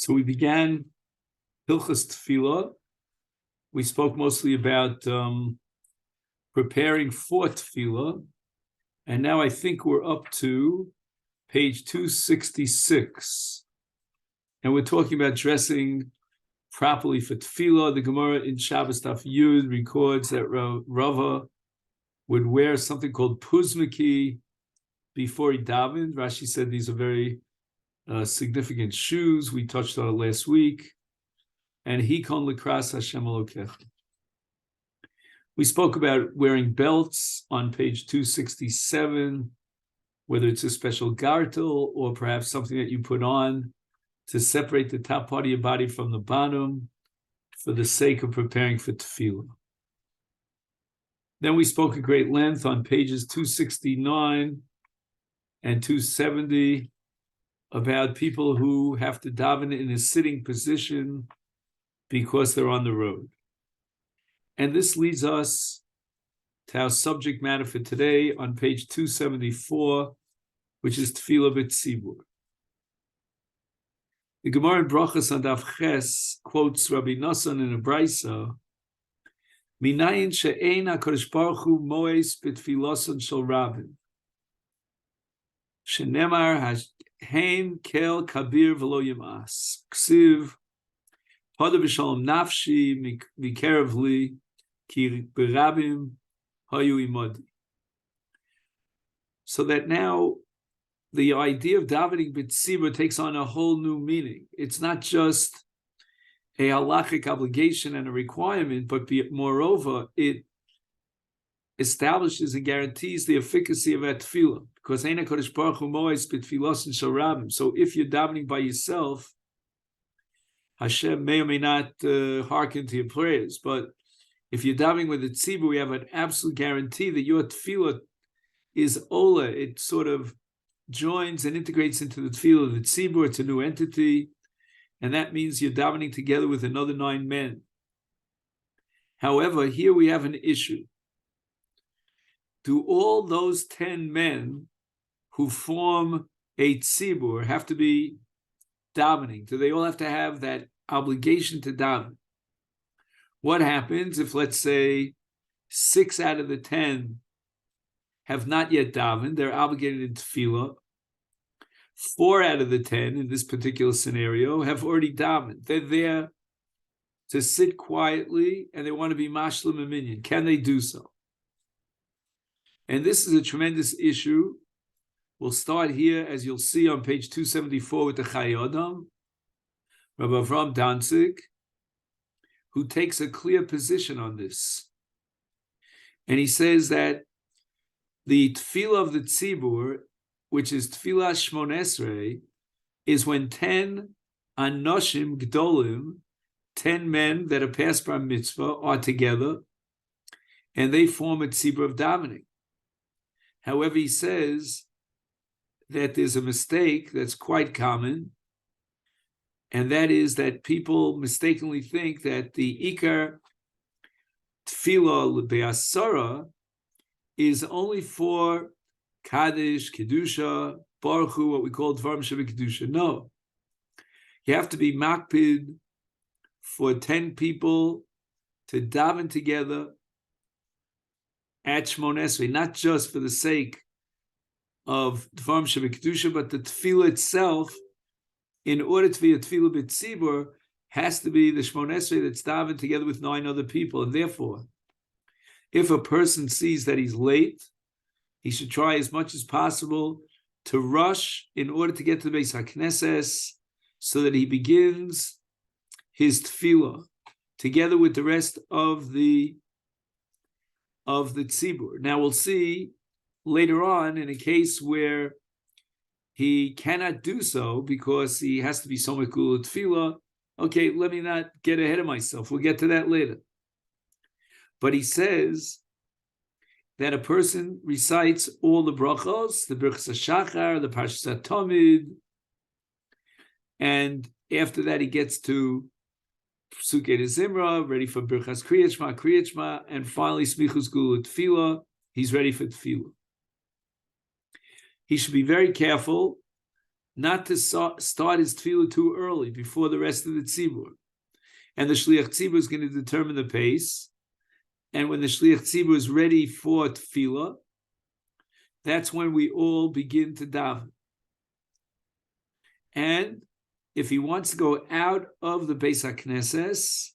So we began Hilchos Tefilla. We spoke mostly about preparing for Tefilla, and now I think we're up to page 266, and we're talking about dressing properly for Tefillah. The Gemara in Shabbos Daf Yud records that Rava would wear something called puzmiki before he davened. Rashi said these are very significant shoes. We touched on it last week. And hikon lekras Hashem Elokecha. We spoke about wearing belts on page 267, whether it's a special gartel or perhaps something that you put on to separate the top part of your body from the bottom for the sake of preparing for tefillah. Then we spoke at great length on pages 269 and 270 about people who have to daven in a sitting position because they're on the road. And this leads us to our subject matter for today on page 274, which is Tefilla BiTzibur. The Gemara in Brachos on Daf Ches quotes Rabbi Nosson in a Brisa, Minayin she'ein HaKadosh Baruch Hu moes b'tfiloson shel rabin. Shenemar hein kel kabir v'lo yimas. Ksiv, Pada b'shalom nafshi mikerev li ki b'rabim hayu imodi. So that now the idea of davening BiTzibur takes on a whole new meaning. It's not just a halachic obligation and a requirement, but moreover, it establishes and guarantees the efficacy of that tefillah. Because Ein HaKadosh Baruch Hu moes b'tfiloson shel rabim. So if you're davening by yourself, Hashem may or may not hearken to your prayers, but if you're davening with the tzibur, we have an absolute guarantee that your tefillah is ola. It sort of joins and integrates into the tefillah of the tzibur. It's a new entity, and that means you're davening together with another 9 men. However, here we have an issue. Do all those 10 men who form a tzibur have to be davening? Do they all have to have that obligation to daven? What happens if, let's say, 6 out of the 10 have not yet davened? They're obligated in tefillah. 4 out of the 10 in this particular scenario have already davened. They're there to sit quietly and they want to be mashlim and minyan. Can they do so? And this is a tremendous issue. We'll start here, as you'll see on page 274 with the Chayei Adam, Rabbi Avram Danzig, who takes a clear position on this. And he says that the tefillah of the tzibur, which is tefillah Shmon Esrei, is when 10 anoshim gdolim, 10 men that are past bar mitzvah, are together, and they form a tzibur of davening. However, he says that there's a mistake that's quite common, and that is that people mistakenly think that the Ikar Tefillah Be'asara is only for Kaddish, Kedusha, Baruch Hu, what we call Dvarim Sheva Kedusha. No. You have to be makpid for 10 people to daven together at Shmon Esrei, not just for the sake of Dvarim Sheva Kedusha, but the tefillah itself, in order to be a tefillah BiTzibur, has to be the Shmon Esrei that's davened together with 9 other people. And therefore, if a person sees that he's late, he should try as much as possible to rush in order to get to the Beis HaKnesses so that he begins his tefillah together with the rest of the tzibur. Now we'll see later on in a case where he cannot do so because he has to be so mekul tefillah. Okay, let me not get ahead of myself. We'll get to that later. But he says that a person recites all the brachos, the Birchas HaShachar, the Parshas HaTamid, and after that he gets to Psukei Zimra, ready for Birchas Kriyat Shema, and finally Smichus Gula Tefillah, he's ready for Tefillah. He should be very careful not to start his tefillah too early, before the rest of the tzibur. And the shliach tzibur is going to determine the pace. And when the shliach tzibur is ready for tefillah, that's when we all begin to daven. And if he wants to go out of the Beis HaKnesses,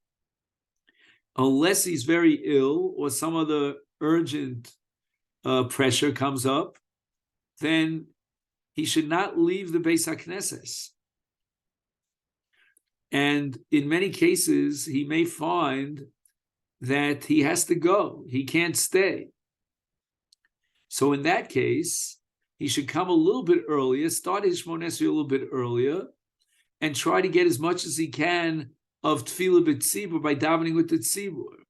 unless he's very ill or some other urgent pressure comes up, then he should not leave the Beis HaKnesses. And in many cases, he may find that he has to go. He can't stay. So in that case, he should come a little bit earlier, start his Shmoneh Esrei a little bit earlier, and try to get as much as he can of Tefillah BiTzibur by davening with the Tzibur.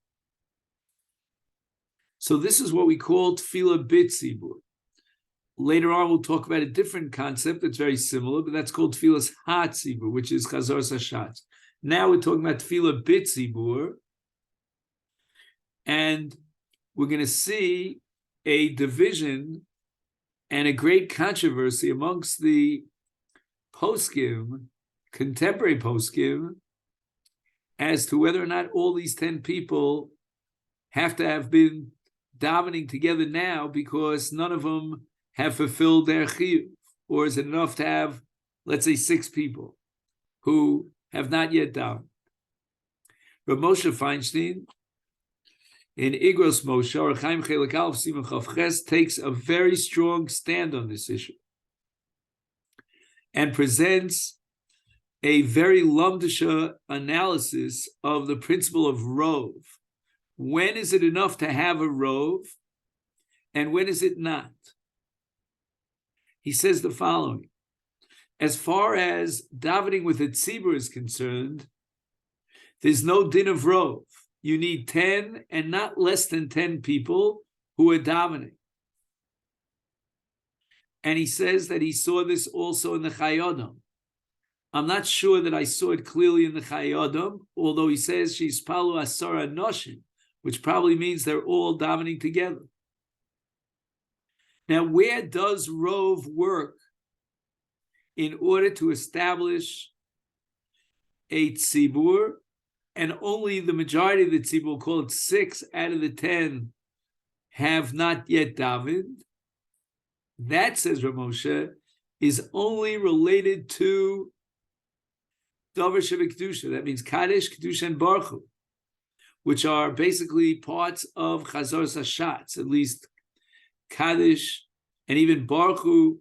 So this is what we call Tefillah BiTzibur. Later on, we'll talk about a different concept that's very similar, but that's called Tefillah HaTzibur, which is Chazor Sashat. Now we're talking about Tefillah BiTzibur, and we're going to see a division and a great controversy amongst the poskim, contemporary poskim, as to whether or not all these 10 people have to have been davening together now because none of them have fulfilled their chiyuv, or is it enough to have, let's say, 6 people who have not yet davened? Rav Moshe Feinstein, in Igros Moshe, or Chaim Chelek Aleph Siman Chav Ches, takes a very strong stand on this issue and presents a very lumdisha analysis of the principle of rov. When is it enough to have a rov, and when is it not? He says the following: as far as davening with a tzibur is concerned, there's no din of rov. You need 10 and not less than 10 people who are davening. And he says that he saw this also in the Chayodam. I'm not sure that I saw it clearly in the Chayodam, although he says she's palu asara noshin, which probably means they're all davening together. Now, where does rov work in order to establish a tzibur, and only the majority of the tzibur, we'll call it 6 out of the 10, have not yet davened? That, says Rav Moshe, is only related to Davar Shebekdusha. That means Kaddish, Kedusha, and Baruch Hu, which are basically parts of Chazor Sashatz. At least Kaddish and even Baruch Hu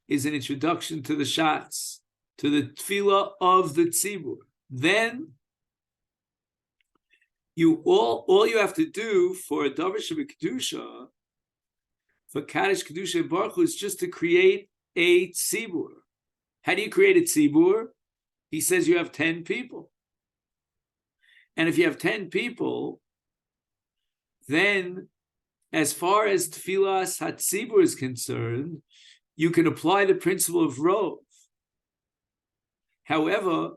is an introduction to the Shatz, to the Tefillah of the Tzibur. Then all you have to do for a Davar Shebekdusha, for Kaddish, Kedusha, and Baruch Hu, is just to create a tzibur. How do you create a tzibur? He says you have 10 people. And if you have 10 people, then as far as Tefillas HaTzibur is concerned, you can apply the principle of rov. However,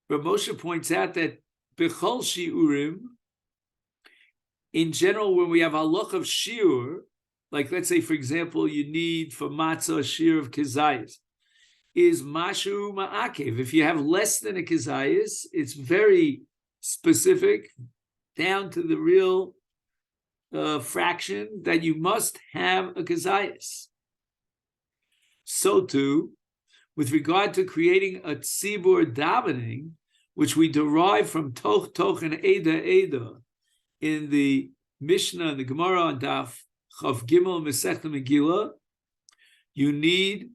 Rav Moshe points out that B'chol Shiurim, in general, when we have halach of shiur, like let's say, for example, you need for matzah a shiur of kizayis, is mashu ma'akev. If you have less than a kizayis, it's very specific, down to the real fraction that you must have a kizayis. So too, with regard to creating a tzibur davening, which we derive from toch and eda in the Mishnah and the Gemara on Daf Chav Gimel Masechta Megillah, you need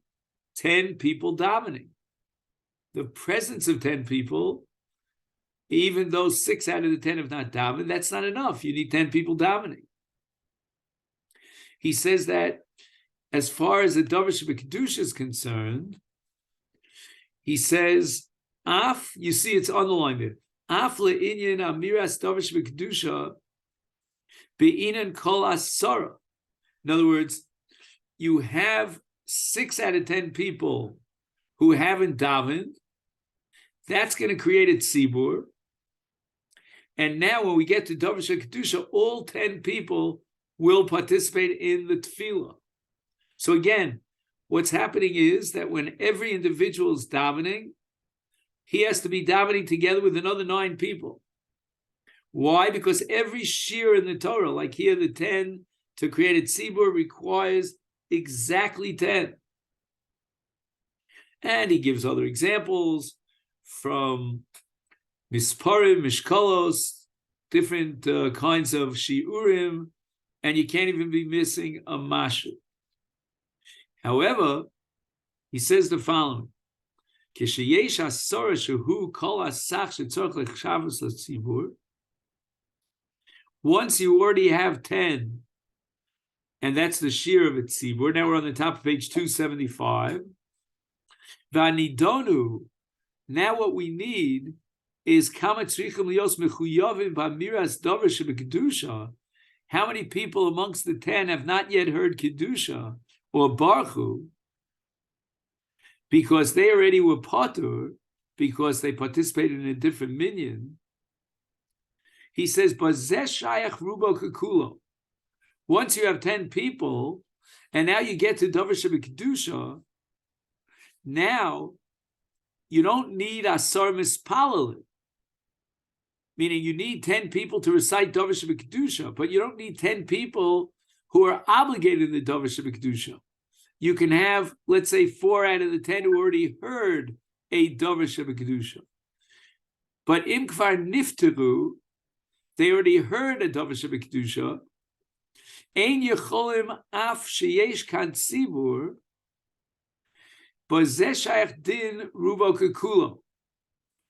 10 people davening. The presence of 10 people, even though 6 out of the 10 have not davened, that's not enough. You need 10 people davening. He says that as far as the Davar Shebekdusha is concerned, he says, Af, you see it's underlined there. Af le'inyan amiras Davar Shebekdusha be'inan kol asara. In other words, you have 6 out of 10 people who haven't davened. That's going to create a tzibur. And now when we get to Davar Shebekdusha, all 10 people will participate in the tefillah. So again, what's happening is that when every individual is davening, he has to be davening together with another 9 people. Why? Because every shir in the Torah, like here the 10 to create a tzibur, requires exactly 10. And he gives other examples from misparim, mishkalos, different kinds of shiurim, and you can't even be missing a mashu. However, he says the following: once you already have 10, and that's the shir of a tzibur. Now we're on the top of page 275. V'anidonu. Now what we need is kama tzrichim lios mechuyavim b'amiras davar shebekdusha. How many people amongst the 10 have not yet heard kedusha or baruchu because they already were patur, because they participated in a different minyan? He says, "Bazeh shayach rubo kekulo." Once you have 10 people, and now you get to davar shebekdusha, now you don't need asar mispalalim, meaning you need 10 people to recite davar shebekdusha, but you don't need 10 people who are obligated in the davar shebekdusha. You can have, let's say, 4 out of the 10 who already heard a davar shebekdusha. But im kvar nifteru, they already heard a davar shebekdusha. Ein yecholim af sheyesh kan tzibur, bazeh shayach din rubo kekulo.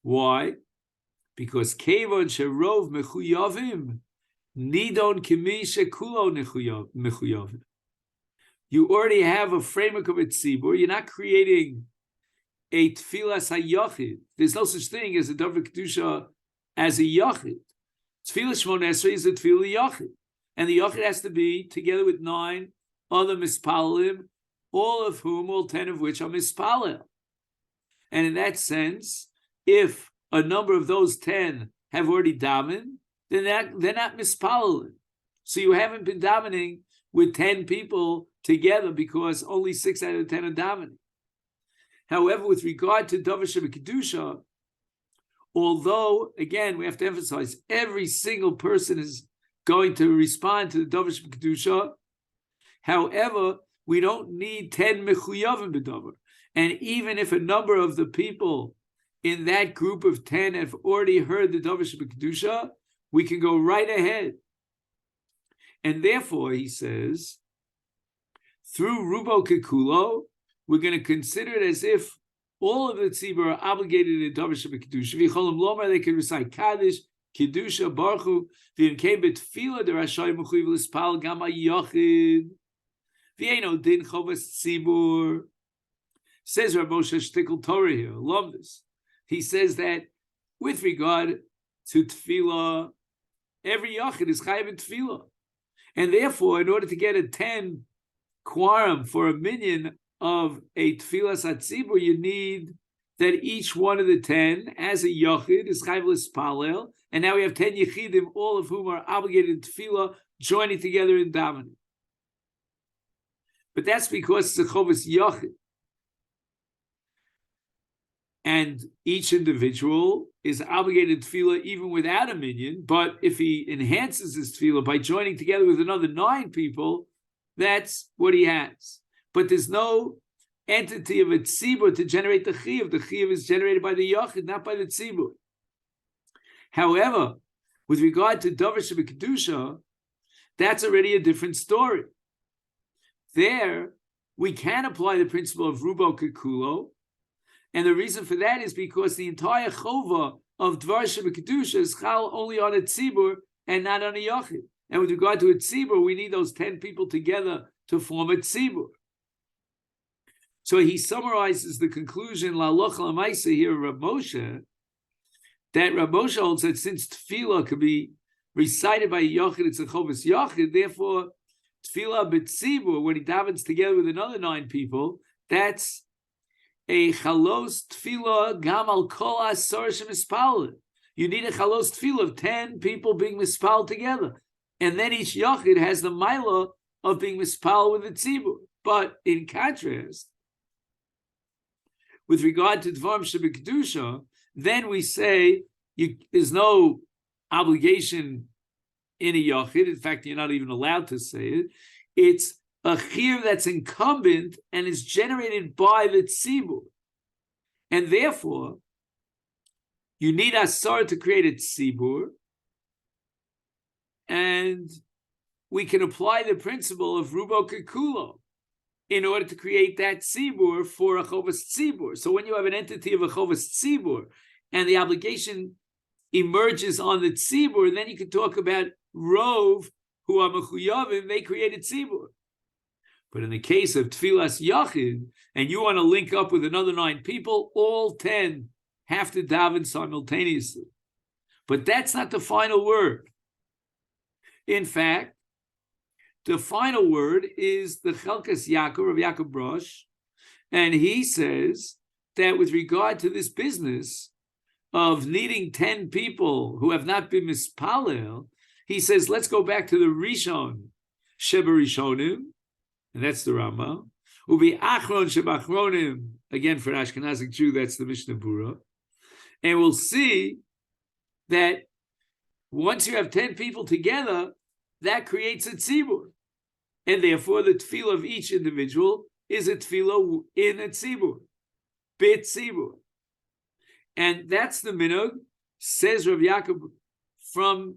Why? Because kevon sherov mechuyavim nidon kimi shekulo mechuyavim. You already have a framework of a tzibur. You're not creating a tefillas hayachid. There's no such thing as a davar kedusha as a yachid. Tefillah Shmoneh Esrei is a tefillah yachid, and the yachid has to be together with 9 other mispalalim, all 10 of which are mispalel. And in that sense, if a number of those 10 have already davened, then they're not mispalalim. So you haven't been davening with 10 people together because only 6 out of 10 are davening. However, with regard to davar shebekdusha, although, again, we have to emphasize, every single person is going to respond to the davar shebekdusha. However, we don't need 10 mechuyavim b'davar. And even if a number of the people in that group of 10 have already heard the davar shebekdusha, we can go right ahead. And therefore, he says, through rubo kekulo, we're going to consider it as if all of the tzibur are obligated in davar shebekdusha. V'cholim lomar, they can recite kaddish, kedusha, baruchu, v'imkei betfila derashai mechuyev lispal gam hayachid. V'eino din chovas tzibur. Says Rav Moshe Shtickle Torah here, alumnus. He says that with regard to tefillah, every yachid is chayav in tefillah. And therefore, in order to get a 10 quorum for a minyan of a tefillas hatzibur, you need that each one of the 10, as a yachid, is chayav lispalel. And now we have 10 yechidim, all of whom are obligated in tefillah, joining together in davening. But that's because it's a chovas yachid. And each individual is obligated to tefillah even without a minyan, but if he enhances his tefillah by joining together with another 9 people, that's what he has. But there's no entity of a tzibur to generate the chiyuv. The chiyuv is generated by the yachid, not by the tzibur. However, with regard to davar shebekdusha, that's already a different story. There, we can apply the principle of rubo kekulo, and the reason for that is because the entire chova of dvar shebekdusha is chal only on a tzibur and not on a yachid. And with regard to a tzibur, we need those 10 people together to form a tzibur. So he summarizes the conclusion, la'alocha l'maisa here, Rav Moshe, that Rav Moshe holds that since tefillah could be recited by a yachid, it's a chovas yachid, therefore tefillah BiTzibur, when he davens together with another 9 people, that's a chalos tefillah gam al kol asar shemispal. You need a chalos tefillah of 10 people being mispal together. And then each yachid has the milah of being mispal with the tzibur. But in contrast, with regard to Dvarim Shebekdusha, then we say there's no obligation in a Yachid. In fact, you're not even allowed to say it. It's a Chiyuv that's incumbent and is generated by the Tzibur. And therefore, you need Asar to create a Tzibur. And we can apply the principle of Rubo Kekulo in order to create that Tzibur for a Chovas Tzibur. So when you have an entity of a Chovas Tzibur and the obligation emerges on the Tzibur, then you can talk about Rov, who are Mechuyavim, they created Tzibur. But in the case of Tfilas Yachid, and you want to link up with another 9 people, all 10 have to daven simultaneously. But that's not the final word. In fact, the final word is the Chelkas Yaakov of Yaakov Brosh, and he says that with regard to this business of needing 10 people who have not been mispalel, he says, let's go back to the Rishon Sheba Rishonim, and that's the Rama. Ubi Achron Sheba Achronim, again for an Ashkenazic Jew, that's the Mishnah Bura. And we'll see that once you have 10 people together, that creates a tzibur. And therefore, the tefillah of each individual is a tefillah in a tzibur, BiTzibur. And that's the minhag, says Rav Yaakov, from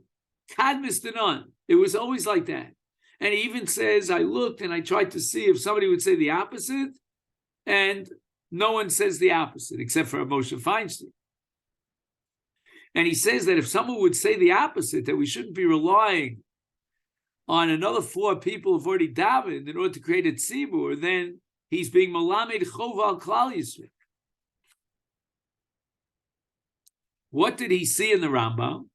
Kadmis Danan. It was always like that. And he even says, I looked and I tried to see if somebody would say the opposite, and no one says the opposite, except for Moshe Feinstein. And he says that if someone would say the opposite, that we shouldn't be relying on another 4 people who've already davened in order to create a tzibur, then he's being malamed choval klal Yisrael. What did he see in the Rambam?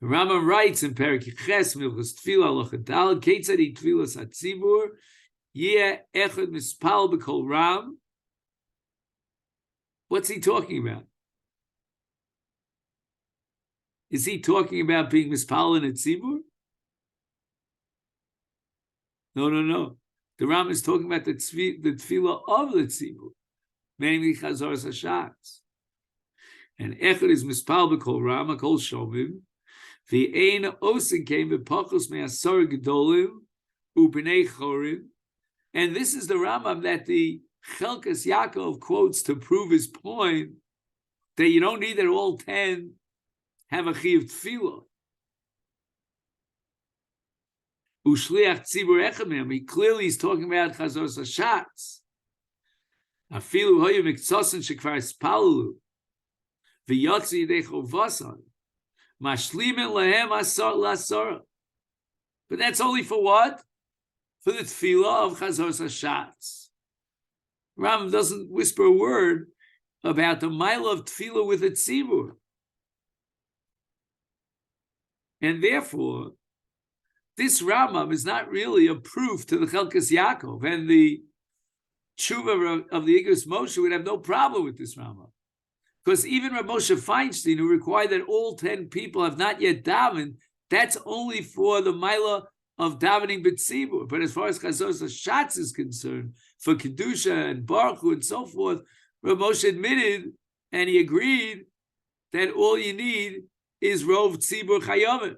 The Rambam writes in Perek Ches Milchus Tefilla Lochadal Keitzad Tefillas HaTzibur Yeh Echad Mispal B'Kol Ram. What's he talking about? Is he talking about being mispal in a tzibur? No. The Ram is talking about the tefillah of the tzibur, namely Chazoras Hashatz. And Echad is mispal b'kol Ram, kol shomim. The ein osin came b'pachos me'asar gedolim u'bnei chorim. And this is the Rambam that the Chelkas Yaakov quotes to prove his point that you don't need that all 10 have a chiyuv tefillah. Ushliach tzibur echamim. He clearly is talking about Chazoras Hashatz. Afilu hoyu mikzosin shekvar spalu v'yotzi yidei chovasan mashlimin lehem asar lasara. But that's only for what? For the tefillah of Chazoras Hashatz. Rambam doesn't whisper a word about the mile of tefillah with a tzibur. And therefore, this Rambam is not really a proof to the Chelkas Yaakov, and the Tzurva of the Igros Moshe would have no problem with this Rambam. Because even Rav Moshe Feinstein, who required that all 10 people have not yet davened, that's only for the Maila of davening BiTzibur. But as far as Chazoras Hashatz is concerned, for Kedusha and Baruch Hu and so forth, Rav Moshe admitted, and he agreed, that all you need is Rov Tzibur Chayavim.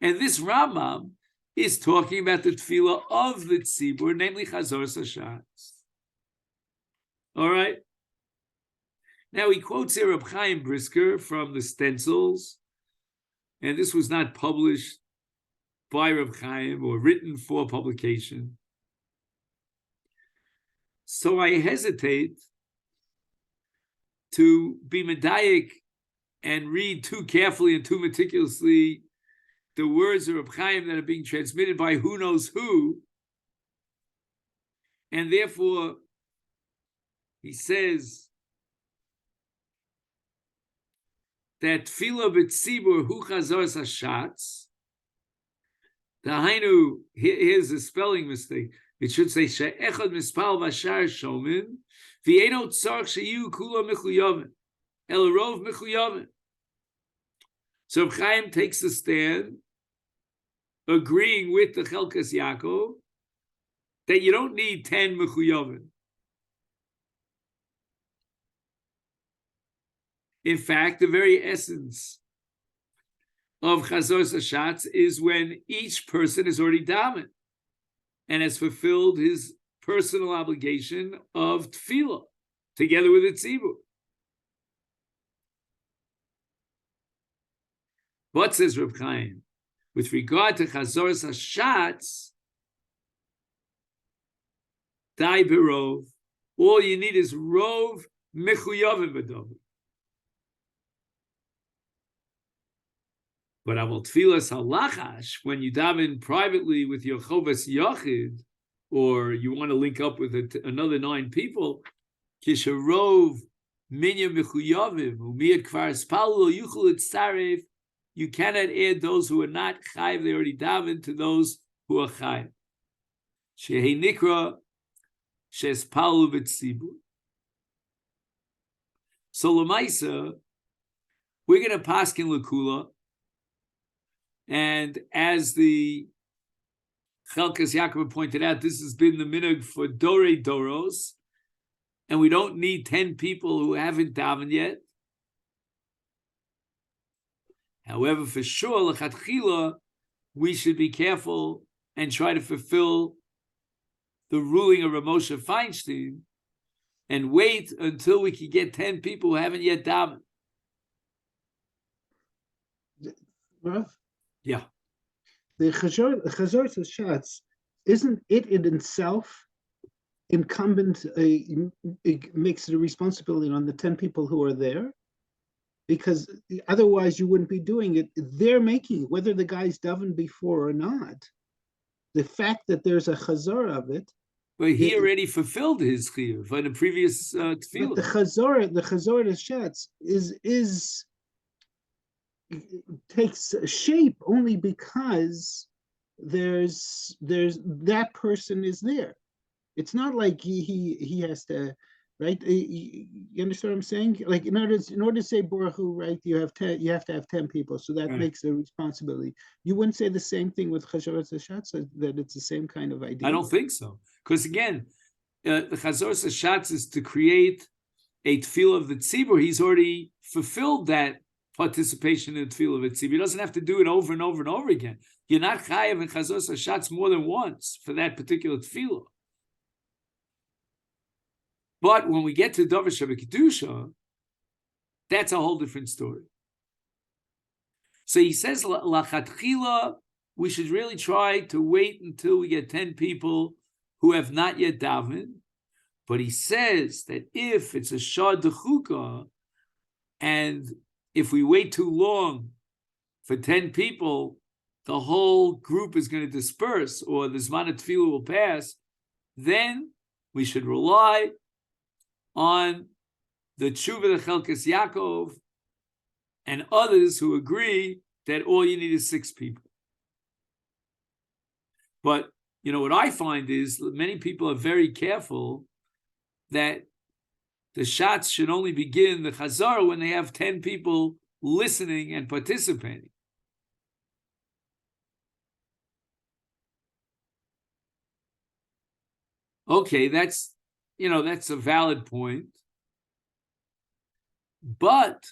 And this Rambam is talking about the tefillah of the Tzibur, namely Chazoras Hashatz. All right? Now he quotes here Reb Chaim Brisker from the stencils, and this was not published by Reb Chaim or written for publication. So I hesitate to be medayik and read too carefully and too meticulously the words of Reb Chaim that are being transmitted by who knows who. And therefore, he says that Tefillah BiTzibur hu Chazoras Hashatz. Dahainu, here's a spelling mistake. It should say she'echad mispal v'ashar shomin v'eino tzarch sheyu kula mechuyavin el rov mechuyavin. So Reb Chaim takes a stand, agreeing with the Chelkas Yaakov, that you don't need 10 mechuyavim. In fact, the very essence of Chazoros Hashatz is when each person is already daven and has fulfilled his personal obligation of Tefilla together with BiTzibur. But says Reb Chaim, with regard to Chazoros Hashatz, Dai berov, all you need is rov mechuyavim b'davar. But avol tfilas halachash, when you daven privately with your chovas yachid, or you want to link up with another 9 people, kisharov minya mechuyavim umiyad kvar spalu yuchul etzaref, you cannot add those who are not chayiv, they already daven, to those who are chayiv. Shehei nikra shespalu BiTzibur. So lemaisa, we're going to paskin lekula. And as the Chelkas Yaakov pointed out, this has been the minhag for Dorei Doros, and we don't need 10 people who haven't davened yet. However, for sure, lechatchila, we should be careful and try to fulfill the ruling of Rav Moshe Feinstein and wait until we can get 10 people who haven't yet davened. Rav? Yeah. The Chazoros Hashatz, isn't it in itself incumbent, it makes it a responsibility on the 10 people who are there? Because otherwise you wouldn't be doing it. They're making it, whether the guy's davened before or not. The fact that there's a chazor of it. But he already fulfilled his chiyuv in the previous tefillah. But the chazor Hashatz is takes shape only because there's that person is there. It's not like he has to, right? You understand what I'm saying? Like in order to say Baruch Hu, right? You have to have 10 people, so that makes a responsibility. You wouldn't say the same thing with Chazoros Hashatz, that it's the same kind of idea. I don't think so, because again, the Chazoros Hashatz is to create a tefillah of the tzibur. He's already fulfilled that participation in the tefillah of BiTzibur. He doesn't have to do it over and over and over again. You're not chayav in Chazoros Hashatz more than once for that particular tefillah. But when we get to Davar Shabbat, that's a whole different story. So he says, lachatchila, we should really try to wait until we get 10 people who have not yet davened. But he says that if it's a shah dechuka, and if we wait too long for 10 people, the whole group is going to disperse, or the Zman Tefillah will pass, then we should rely on the Tzurva, the Chelkas Yaakov, and others who agree that all you need is 6 people. But, you know, what I find is that many people are very careful that the shots should only begin, the Chazar, when they have 10 people listening and participating. Okay, that's a valid point. But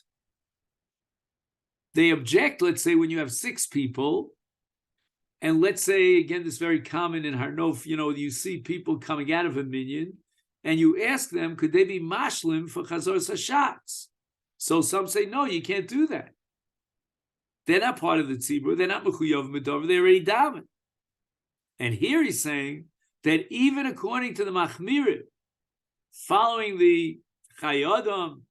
they object, let's say, when you have 6 people, and let's say, again, this is very common in Harnof, you see people coming out of a minyan, and you ask them, could they be mashlim for Chazoros Hashatz? So some say, no, you can't do that. They're not part of the tzibur. They're not mechuyav medavar. They're already daven. And here he's saying that even according to the Machmirim, following the Chayei Adam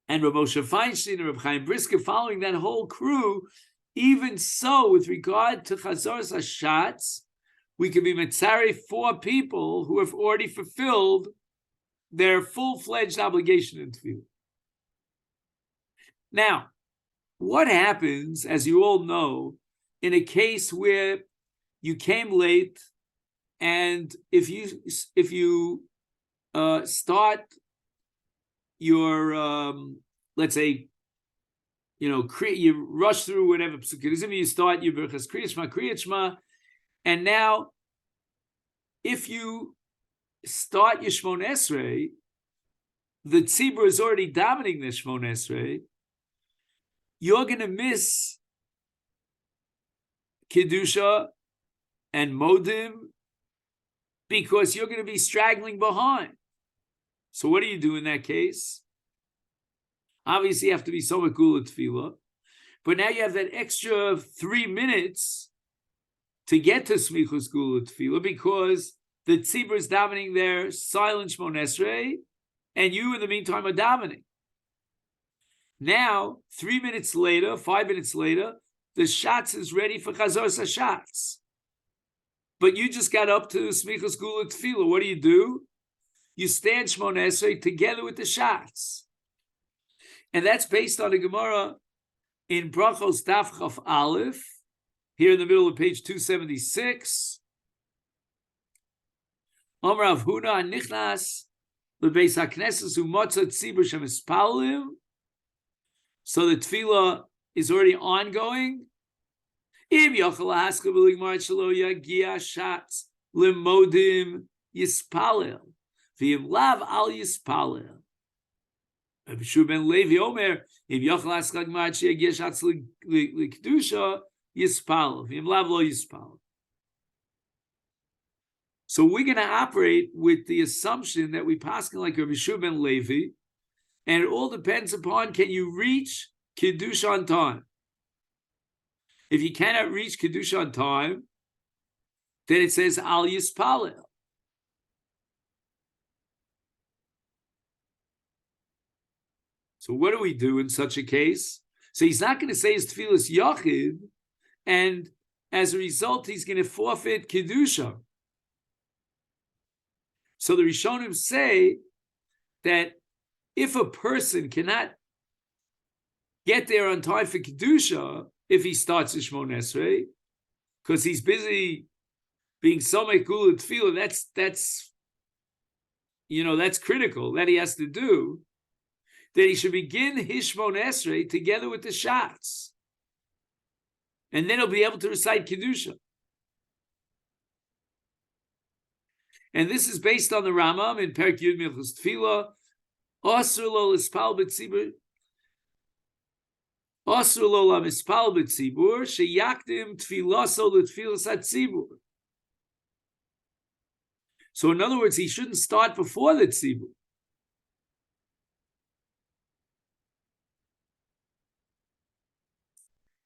and Rav Moshe Feinstein and Rav Chaim Brisker, following that whole crew, even so, with regard to Chazoros Hashatz, we could be metzarei 4 people who have already fulfilled their full-fledged obligation in tefillah. Now, what happens, as you all know, in a case where you came late, and if you start your let's say, you rush through whatever psukim, you start your berachas kriyat shma, and now if you start your Shmon Esrei, the Tzibur is already davening the Shmon Esrei, you're going to miss Kedusha and Modim because you're going to be straggling behind. So what do you do in that case? Obviously, you have to be somewhat gula tefillah, but now you have that extra 3 minutes to get to smichus gula tefillah because the tzibur is davening their silent Shmon Esrei, and you in the meantime are davening. Now, 3 minutes later, 5 minutes later, the shatz is ready for chazor shatz. But you just got up to smichus gula tefillah. What do? You stand Shmon Esrei together with the shatz. And that's based on a Gemara in Brachos Daf Chaf Aleph, here in the middle of page 276. Omer Rav Huna Nichnas Lebeis HaKnesses Umotza Tzibur Shemispalim. So the tefillah is already ongoing. Im Yochel Haskell B'Ligmar Shelo Yagia Shatz Limodim Yispalel V'Im Lav Al Yispalel. Rabbi ben Levi Omer, if Yochel Haskell Gmar Sheyagia Shatz L'Kedusha Yispalel V'Im Lav Lo Yispalel. So we're going to operate with the assumption that we paskin like Rabbi ben Levi, and it all depends upon can you reach Kiddush on time. If you cannot reach Kiddush on time, then it says Al Yispalel. So what do we do in such a case? So he's not going to say his tefillas yachid, and as a result, he's going to forfeit Kiddusha. So the Rishonim say that if a person cannot get there on time for Kedusha, if he starts his Shmon Esrei, because he's busy being Somek Gula Tefillah, that's critical, that he has to do, that he should begin his Shmon Esrei together with the Shatz. And then he'll be able to recite Kedusha. And this is based on the Rambam in Perek Yud Milchus Tefillah. Asur lo lispal b'tzibur. Asur lo lamispal b'tzibur sheyakdim tfilaso l'tfilas hatzibur. So in other words, he shouldn't start before the tzibur.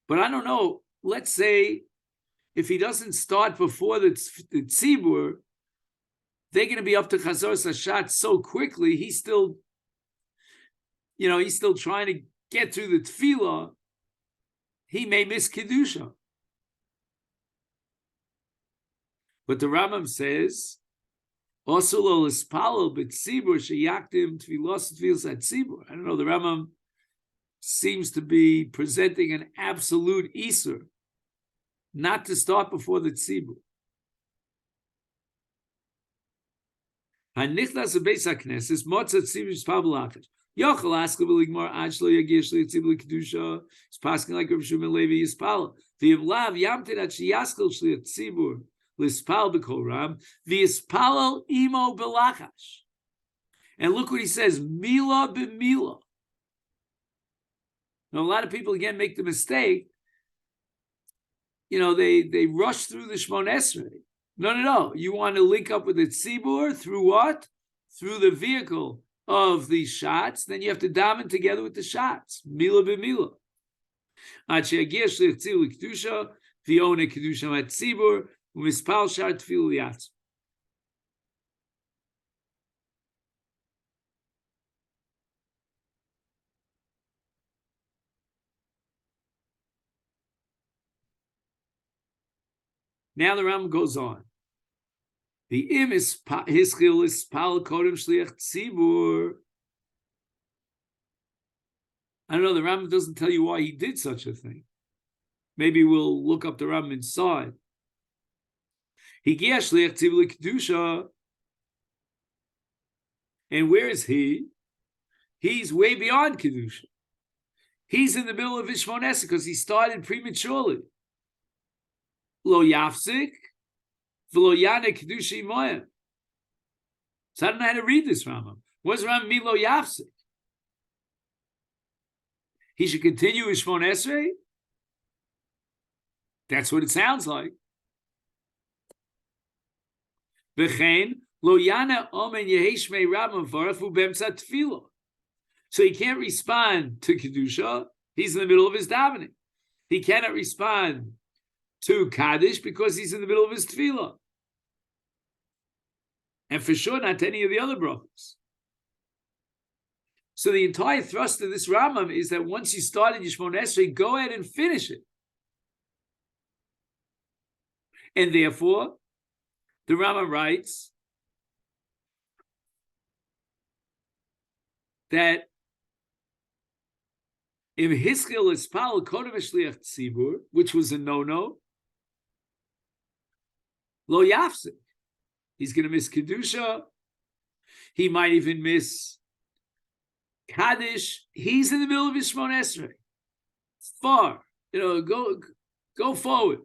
But I don't know. Let's say if he doesn't start before the tzibur, they're going to be up to Chazor Sashat so quickly. He's still trying to get through the tefillah. He may miss Kedusha. But the Rambam says, also lo lispalel b'tzibur sheyakdim tfilos tfilas hatzibur. I don't know, the Rambam seems to be presenting an absolute isur, not to start before the tzibur. Hanichnas beis hakneses motza tzibur yispal b'lachash. Yochel asked b'ligmar ad shlo yagish li'tzibur l'kedusha. He's passing like Rabbi Shimon Levi yispal. V'im lav yamtin ad sheyaskel shli tzibur lispal b'kol ram v'yispalel imo b'lachash. And look what he says: mila b'mila. Now a lot of people again make the mistake. They rush through the Shmon Esrei. No. You want to link up with the tzibur through what? Through the vehicle of the shots. Then you have to daven together with the shots. Mila b'mila. Ad sheyagia shlich tzibur l'kedusha v'yona kedusha matzibur u'mispal shar tefillah liatz. Now the Rambam goes on. The im is hischil is pal kodem shliach tzibur. I don't know. The Rambam doesn't tell you why he did such a thing. Maybe we'll look up the Rambam inside. He giah shliach tzibur l'kedusha, and where is he? He's way beyond kedusha. He's in the middle of his Shmon Esrei because he started prematurely. Lo yafzik v'lo yana kedusha imoyim. So I don't know how to read this Rambam. What's Rambam milo yafsik? He should continue his Shmon Esrei? That's what it sounds like. V'chein lo yana omen yeheshmei Rambam v'arafu b'emtzat tefillah. So he can't respond to kedusha. He's in the middle of his davening. He cannot respond to Kaddish because he's in the middle of his tefillah. And for sure, not to any of the other brachos. So the entire thrust of this Rambam is that once you started your Shmon Esrei, go ahead and finish it. And therefore, the Rambam writes that Im Hiskil Ispal Kodem Shliach Tzibur, which was a no-no, Lo Yafsik. He's going to miss Kedusha. He might even miss Kaddish. He's in the middle of his Shmon Esrei. Far. Go forward.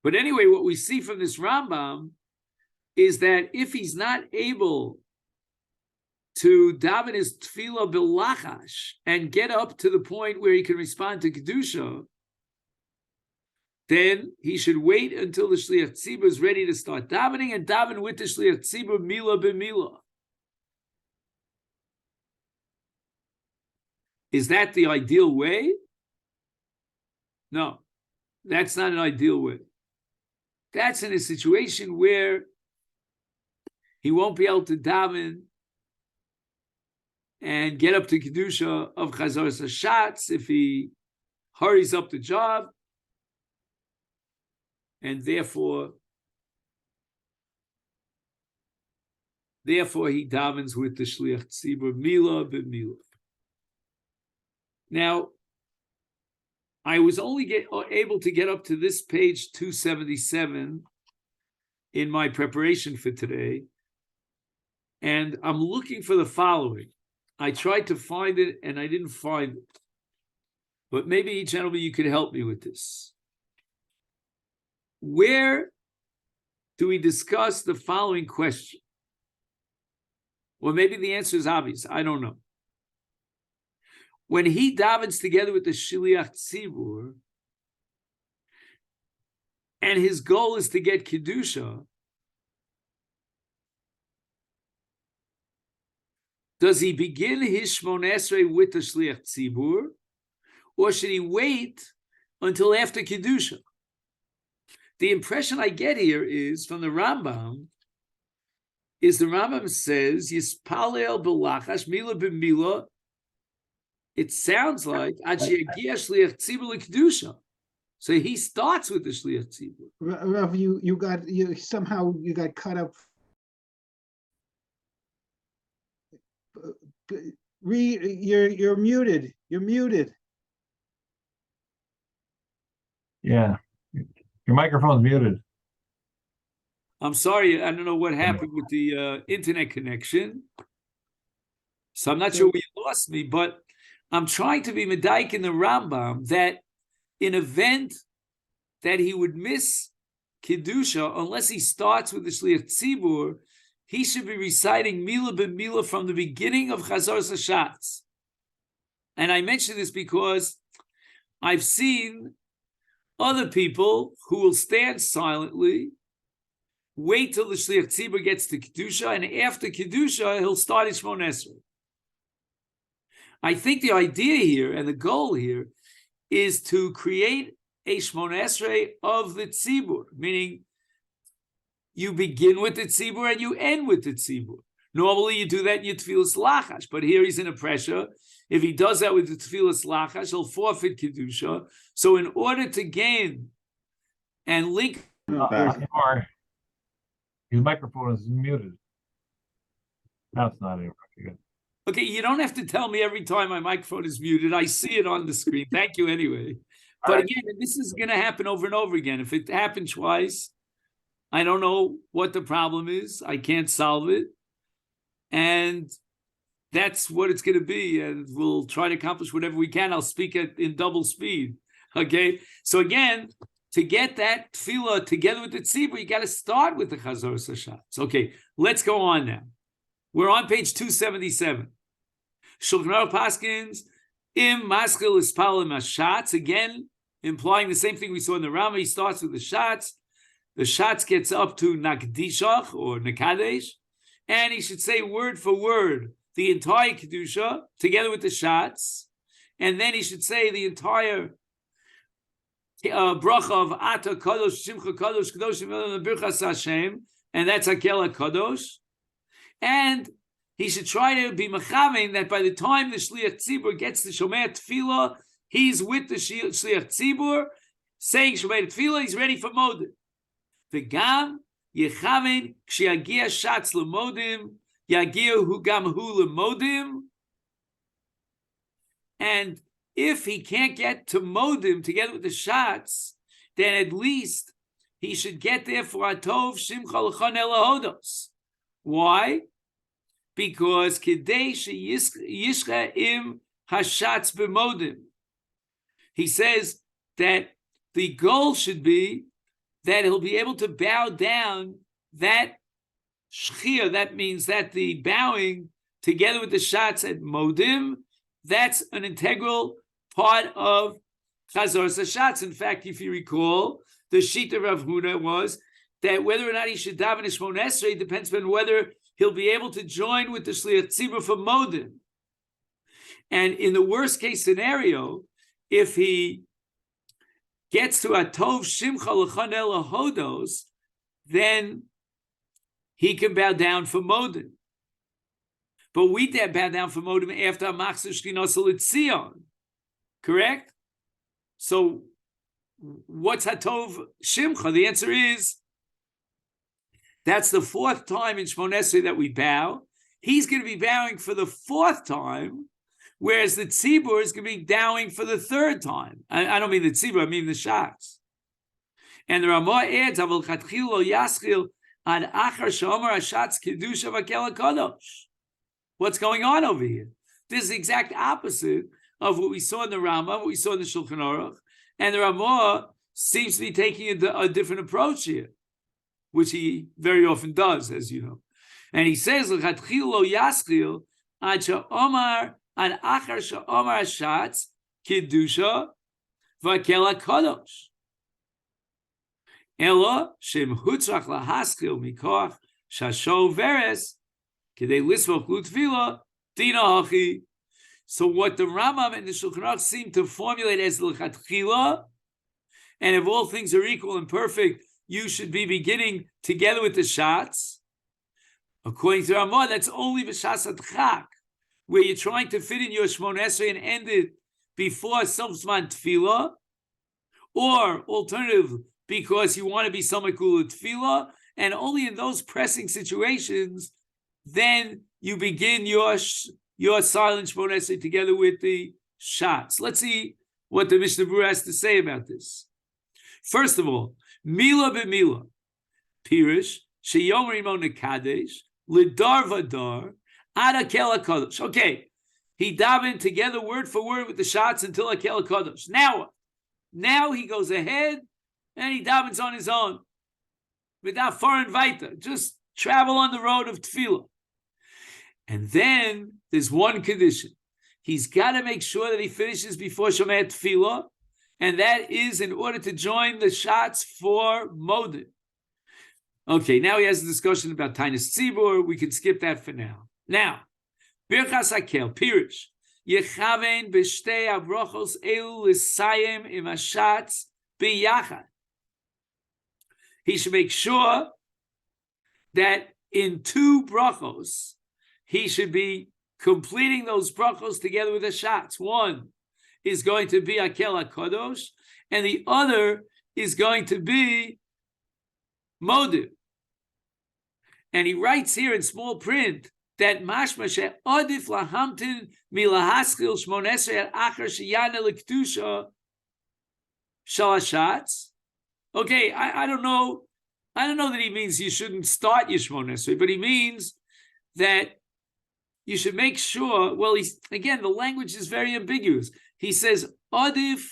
But anyway, what we see from this Rambam is that if he's not able to daven his tefillah b'lachash and get up to the point where he can respond to Kedusha, then he should wait until the Shliach Tzibur is ready to start davening and daven with the Shliach Tzibur mila b'mila. Is that the ideal way? No, that's not an ideal way. That's in a situation where he won't be able to daven and get up to Kedusha of Chazaras HaShatz if he hurries up the job, and therefore he davens with the Shliach Tzibur Mila b'Mila. Now, I was only able to get up to this page 277 in my preparation for today, and I'm looking for the following. I tried to find it, and I didn't find it. But maybe, gentlemen, you could help me with this. Where do we discuss the following question? Well, maybe the answer is obvious. I don't know. When he davens together with the Shliach Tzibur, and his goal is to get Kedusha, does he begin his Shmon Esrei with the Shliach Tzibur, or should he wait until after Kedusha? The impression I get here is from the Rambam, says, Yispalel b'lachash, mila b'mila. It sounds like Ad sheyagia Shliach Tzibur l'Kedusha. So he starts with the Shliach Tzibur. Rav, you got cut up. You're muted. You're muted. Yeah, your microphone's muted. I'm sorry, I don't know what happened with the internet connection. So I'm not sure where you lost me, but I'm trying to be medaik in the Rambam that in event that he would miss Kedusha, unless he starts with the Shliach Tzibur, he should be reciting Mila b'Mila from the beginning of Chazaras HaShatz. And I mention this because I've seen other people who will stand silently, wait till the Shliach Tzibur gets to Kedusha, and after Kedusha, he'll start his Shmon Esrei. I think the idea here and the goal here is to create a Shmon Esrei of the Tzibur, meaning you begin with the Tzibur and you end with the Tzibur. Normally you do that in your Tefillas Lachash, but here he's in a pressure. If he does that with the Tefillas Lachash, he'll forfeit Kedusha. So in order to gain and link... His microphone is muted. No, it's not anymore. Good. Okay, you don't have to tell me every time my microphone is muted. I see it on the screen. Thank you anyway. But again, this is going to happen over and over again. If it happened twice, I don't know what the problem is. I can't solve it. And that's what it's going to be, and we'll try to accomplish whatever we can. I'll speak in double speed. Okay, so again, to get that tefillah together with the tzibur, you got to start with the chazor hashatz. Okay, let's go on now. We're on page 277. Shulchan Aruch Paskins im maskil ispal hashatz, again implying the same thing we saw in the Rama. He starts with the shatz. The shatz gets up to nakdishach or nakadesh, and he should say word for word the entire kedusha together with the shatz, and then he should say the entire bracha of Ata Kadosh Shimcha Kadosh Kadosh Birchas Hashem, and that's Hakela Kadosh. And he should try to be mechavein that by the time the Shliach Tzibur gets the Shomei Tefillah, he's with the Shliach Tzibur saying Shomei Tefillah, he's ready for Modim. V'gam yechavein kshiagia shatz lemodim yagia hu gam hu lemodim. And if he can't get to Modim together with the Shatz, then at least he should get there for Atov Shimcha L'chon Elahodos. Why? Because Kidei Yishcha Im Hashatz B'Modim. He says that the goal should be that he'll be able to bow down that Shchia, that means that the bowing together with the Shatz at Modim, that's an integral part of Chazor Hashatz. In fact, if you recall, the Shita Rav Huna was that whether or not he should daven Shmon Esrei depends on whether he'll be able to join with the Shliach Tzibur for Modim. And in the worst case scenario, if he gets to Atov Shimcha L'chon Elahodos, then he can bow down for Modim. But we bow down for Modim after Machzor Shchinos L'Tzion. Correct? So what's Hatov Shimcha? The answer is that's the fourth time in Shmon Esrei that we bow. He's going to be bowing for the fourth time, whereas the Tzibur is going to be bowing for the third time. I don't mean the Tzibur, I mean the Shatz. And the Ramah adds, Aval Chatchil lo yaschil ad achar she'omar hashatz kedusha v'kel HaKadosh. What's going on over here? This is the exact opposite of what we saw in the Rama, what we saw in the Shulchan Aruch, and the Ramah seems to be taking a different approach here, which he very often does, as you know. And he says, "L'chatchil lo yaschil ad she'omar ad achar she'omar hashatz kedusha v'kel HaKadosh. Elo shem hutzrach lahaschil mikoch shasho veres kedei lisvoch l'tefillah dina hachi." So what the Rambam and the Shulchan Aruch seem to formulate as l'chatchila, and if all things are equal and perfect, you should be beginning together with the Shatz. According to Ramah, that's only b'shas adchak, where you're trying to fit in your Shmon Esrei and end it before Sofzman Tefillah, or alternative, because you want to be Samakul Tefillah, and only in those pressing situations, then you begin your silent Shmon Esrei together with the Shatz. Let's see what the Mishnah Berurah has to say about this. First of all, Mila b'Mila, Pirish, Sheyomer Imo Nekadesh, Lidar Vadar, Ad Hakel HaKadosh. Okay, he davened together word for word with the Shatz until Hakel HaKadosh. Now what? Now he goes ahead and he davens on his own, without foreign vaita, just travel on the road of Tefillah. And then there's one condition. He's got to make sure that he finishes before Shomei Tefillah, and that is in order to join the Shatz for Modim. Okay, now he has a discussion about Tainis Tzibur. We can skip that for now. Now, Birchas Hakel, Pirish, Yechavein b'shtei abrachos elu l'sayim im hashatz b'yachad. He should make sure that in two brachos, he should be completing those brachos together with the Shatz. One is going to be Hakel HaKadosh, and the other is going to be Modim. And he writes here in small print that mashma she'adif lahamtin milahaskil shmon esrei at achar sheyana l'kedusha shel hashatz. Okay, I don't know that he means you shouldn't start your shmon esrei, but he means that you should make sure, well, again, the language is very ambiguous. He says, Odif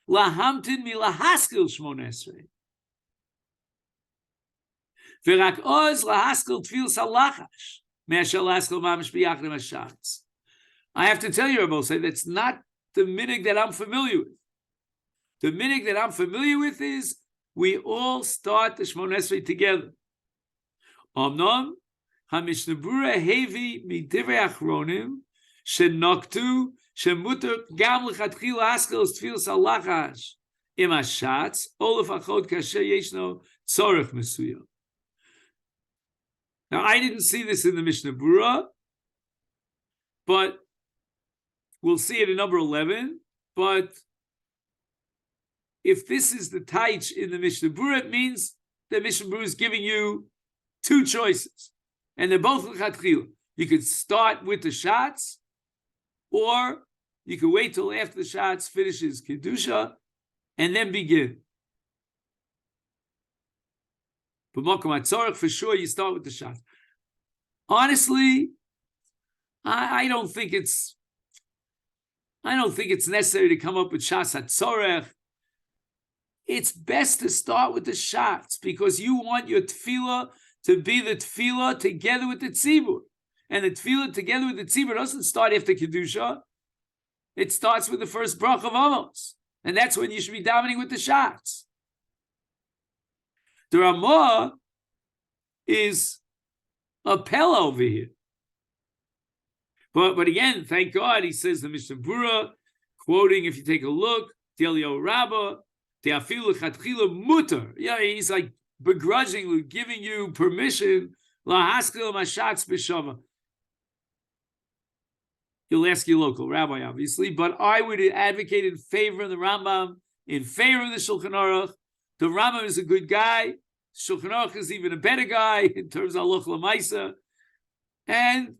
lahamtin milahaskil shmon esrei. V'rak oz lahaskil tfil salachash. Me'ashel lahaskil mamish b'yachdim hashatz. I have to tell you, Rabbi say that's not the minig that I'm familiar with. The minig that I'm familiar with is we all start the Shmon Esrei together. Omnom HaMishnah Berurah hevi midivrei achronim shenoktu shemuter gam lechatchila askel tfilas halachash im hashatz olef achod kasher yeshno tzorech mesuyam. Now I didn't see this in the Mishnah Berurah, but we'll see it in number 11. But if this is the taich in the Mishnah Berurah, it means the Mishnah Berurah is giving you two choices, and they're both l'chatchila. You could start with the shots, or you could wait till after the shots finishes kedusha, and then begin. But Makom HaTzorech, for sure, you start with the shots. Honestly, I don't think it's necessary to come up with Shas HaTzorech. It's best to start with the shots because you want your tefillah to be the tefillah together with the tzibur. And the tefillah together with the tzibur doesn't start after Kedusha. It starts with the first brach of Amos. And that's when you should be davening with the shots. The Ramah is a pella over here. But again, thank God, he says the Mishnah Berurah, quoting, if you take a look, Delio Rabba, Teafilu Chatchila Mutter. Yeah, he's like begrudgingly giving you permission. Lahaskil Mashatz B'Shava. You'll ask your local rabbi, obviously, but I would advocate in favor of the Rambam, in favor of the Shulchan Aruch. The Rambam is a good guy. Shulchan Aruch is even a better guy in terms of Halacha L'Maisa. And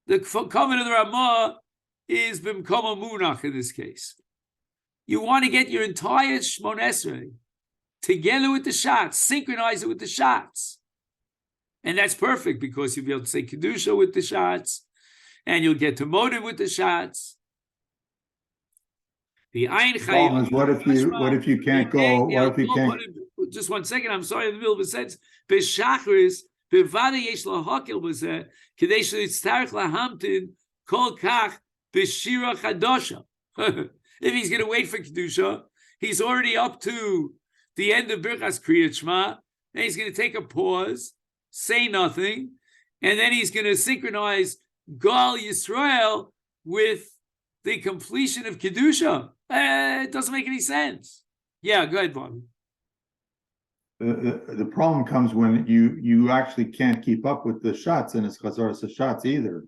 the covenant of the Ramah is B'mkoma Munach in this case. You want to get your entire Shmon Esrei together with the shots, synchronize it with the shots. And that's perfect because you'll be able to say Kedusha with the shots, and you'll get to motive with the shots. The Ein Problem is, what if you can't go? What if you can't? Just 1 second. I'm sorry, in the middle of a sentence. B'shachris b'vada yesh lahakil b'zeh k'dei shelitztarich lahamtin kol kach b'shira chadosha. If he's going to wait for Kedusha, he's already up to the end of Birchas Kriyat Shema, and he's going to take a pause, say nothing, and then he's going to synchronize Gal Yisrael with the completion of Kedusha. It doesn't make any sense. Yeah, go ahead, Bobby. The problem comes when you actually can't keep up with the shots, and it's Chazaras shots either.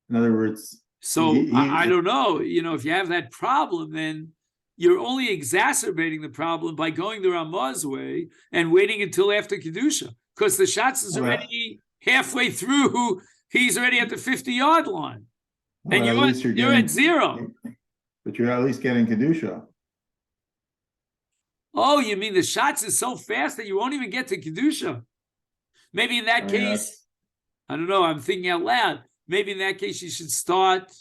In other words, so I don't know. If you have that problem, then you're only exacerbating the problem by going the Ramah's way and waiting until after Kedusha, because the shots is already halfway through. He's already at the 50-yard line, and you're at zero. But you're at least getting Kedusha. Oh, you mean the shots is so fast that you won't even get to Kedusha? Maybe in that case, I don't know. I'm thinking out loud. Maybe in that case, he should start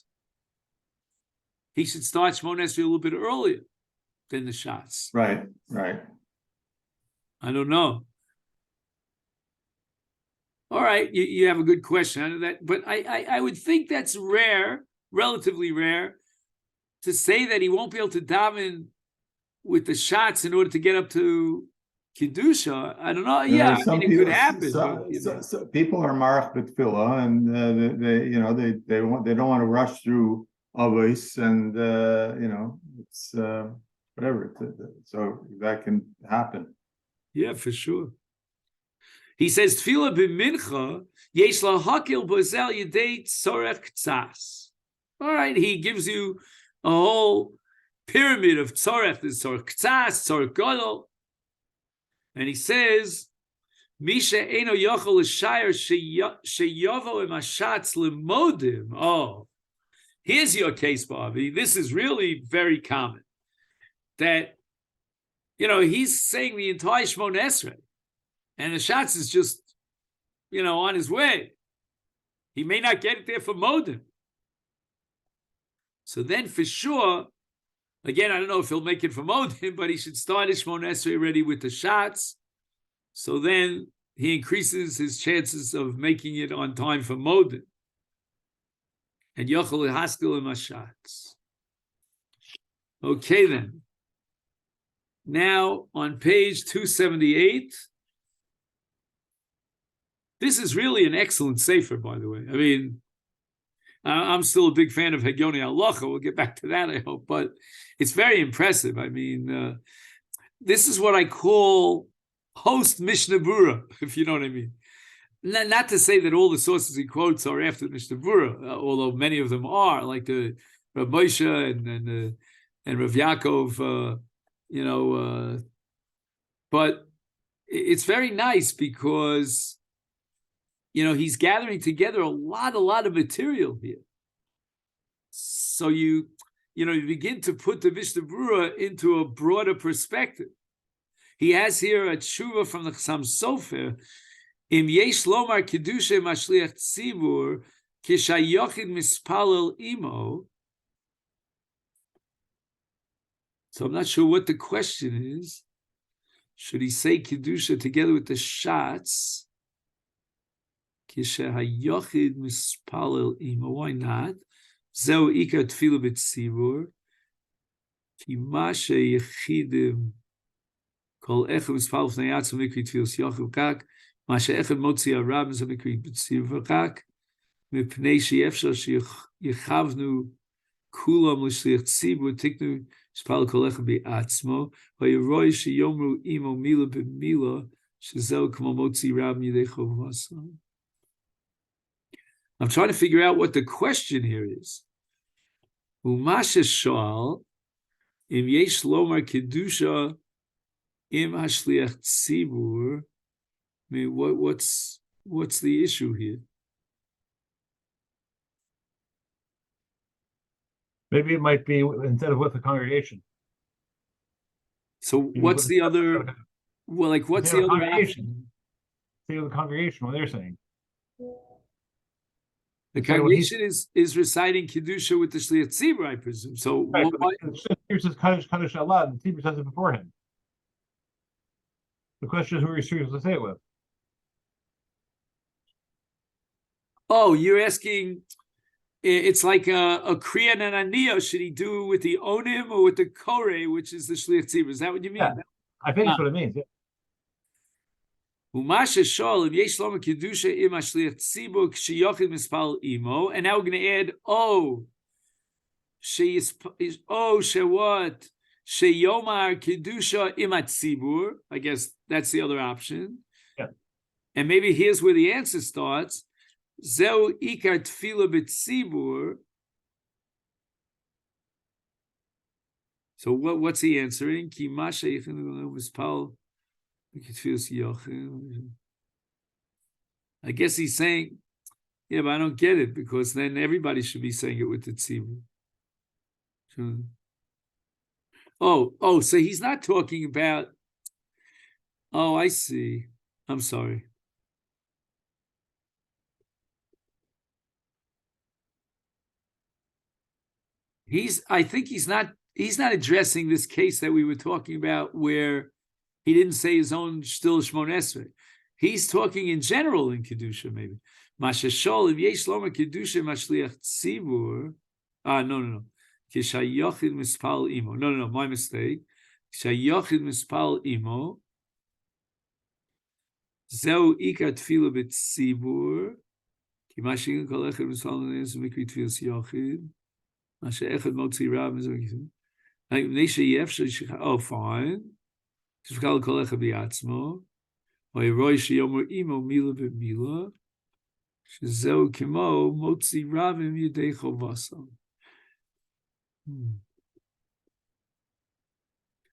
Shmon Esrei a little bit earlier than the shots. Right. I don't know. All right, you have a good question out of that, but I would think that's rare, relatively rare, to say that he won't be able to daven with the shots in order to get up to Kedusha. I don't know. Yeah, it could happen. So people are marach b'tefillah, and they don't want to rush through avos, and it's whatever. So that can happen. Yeah, for sure. He says, Tefillah b'mincha yesh lahakil bozel yedei tzorech ktsas. All right, he gives you a whole pyramid of tzorech. There's tzorech ktsas, tzorech gadol. And he says, Misha eino yochel l'shayir sheyovo im hashatz l'modim. Oh, here's your case, Bobby. This is really very common. That, he's saying the entire Shmon Esrei, and the shots is just, on his way. He may not get it there for Modim. So then for sure, again, I don't know if he'll make it for Modim, but he should start his Shmon Esrei already with the shots. So then he increases his chances of making it on time for Modim. And Yochel Haskell and Mashatz. Okay then. Now on page 278, this is really an excellent sefer, by the way. I mean, I'm still a big fan of Hegyoni Halacha. We'll get back to that, I hope, but it's very impressive. I mean, this is what I call post Mishnah Bura, if you know what I mean. Not to say that all the sources he quotes are after Mishnah Bura, although many of them are, like the Rav Moshe and Rav Yaakov, but it's very nice because, he's gathering together a lot of material here. So you begin to put the Mishnah Bura into a broader perspective. He has here a Tzurva from the Chassam Sofer. Im yesh lomar kedusha mashliach tzibur kishayochid mispalel imo. So I'm not sure what the question is. Should he say kedusha together with the shots? Kishayochid mispalel imo. Why not? Zeu ikar tefilla BiTzibur. Ki mashe yechidim kol echad mispalel fnei atzma mikri tefillas yochid kak. Masha echad motzi arabim zamikri BiTzibur kak. Mipnei she'efshar sheyechavnu kulam l'shliach tzibur tiknu spal kol echad be'atzmo v'yiroi sheyomru imo mila b'mila shezeu k'mo motzi rabim yidei chovasam. I'm trying to figure out what the question here is. Umasha shal im yesh lomar kedusha im hashliach tzibur. I mean, what's the issue here? Maybe it might be instead of with the congregation. So what's the other? Well, like what's the other option? Say the congregation, what they're saying. The congregation is reciting kedusha with the shliach tzibur, I presume. So right, here's his kaddish Allah, and the tzibur says it before him. The question is who he's supposed to say it with. Oh, you're asking, it's like a kriya and an aniyah. Should he do with the onim or with the kore, which is the shliach tzibur? Is that what you mean? Yeah, I think that's what it means. Yeah. Umasha shol im yesh lomar kedusha im hashliach tzibur ksheyochid mispal imo, and now we're going to add shewhat sheyomar kedusha im tzibur. I guess that's the other option. Yeah. And maybe here's where the answer starts. Zeu ikar tefilla BiTzibur. So what's he answering? Ki masha yichinu mispal. I guess he's saying, yeah, but I don't get it because then everybody should be saying it with the tzibur. So he's not talking about. Oh, I see. I'm sorry. I think he's not addressing this case that we were talking about where he didn't say his own still Shmon Esrei. He's talking in general in Kedusha, maybe. Masha shol, if yesh lomar Kedusha mashliach tzibur. No. Kishayochid mispal imo. No, my mistake. Kishayochid mispal imo. Zeu ikar tefilla BiTzibur. Ki mashin kol echad mispal mikri tefillas yochid. Masha echad motzi rabim. Oh, fine. So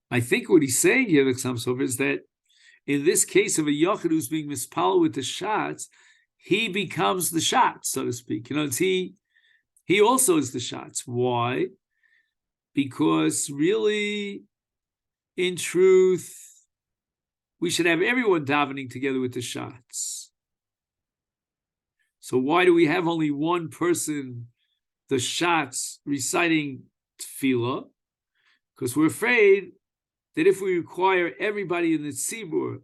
I think what he's saying here, is that in this case of a yochid who's being mispal with the shots, he becomes the shots, so to speak. He also is the shots. Why? Because really, in truth, we should have everyone davening together with the shots. So why do we have only one person, the shots, reciting Tefillah? Because we're afraid that if we require everybody in the Tzibur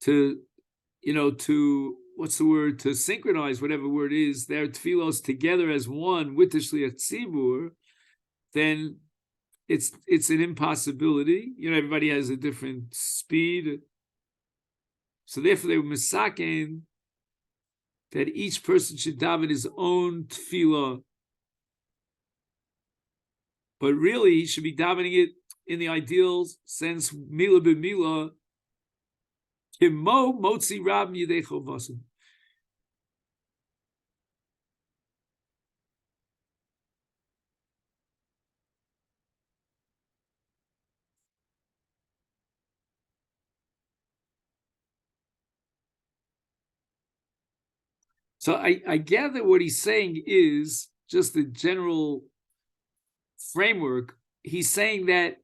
to, to synchronize whatever word is, their tefillos together as one with the Shliach Tzibur, then it's an impossibility. Everybody has a different speed. So therefore they were misaken that each person should daven his own tefillah. But really, he should be davening it in the ideal sense, mila b'mila, kimo motzi rab yidei chovasim. So I gather what he's saying is just the general framework. He's saying that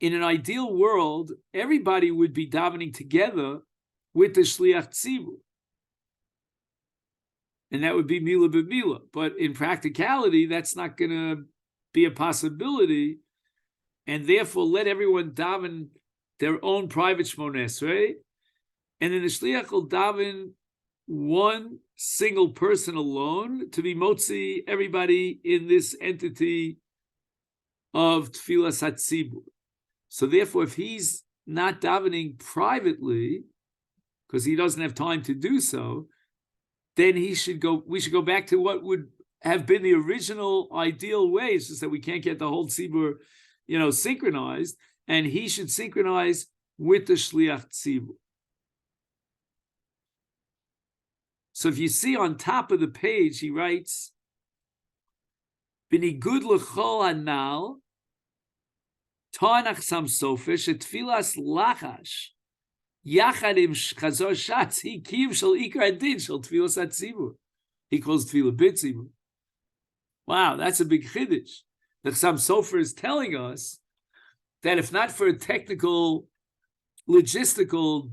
in an ideal world, everybody would be davening together with the Shliach Tzibur. And that would be Mila b'Mila. But in practicality, that's not going to be a possibility. And therefore, let everyone daven their own private Shmoneh Esrei. And then the Shliach will daven one single person alone to be motzi everybody in this entity of Tefillas HaTzibur. So therefore, if he's not davening privately, because he doesn't have time to do so, then we should go back to what would have been the original ideal way. It's just that we can't get the whole Tzibur, synchronized, and he should synchronize with the Shliach Tzibur. So if you see on top of the page, he writes, "B'nigud l'chol hanal, ta'anach sam sofer shetfilas lachash yachad im chazor shatz hi kiyum shel ikar adin shel tfilas hatzibur." He calls tefillah BiTzibur. Wow, that's a big chiddush. The Chassam Sofer is telling us that if not for a technical, logistical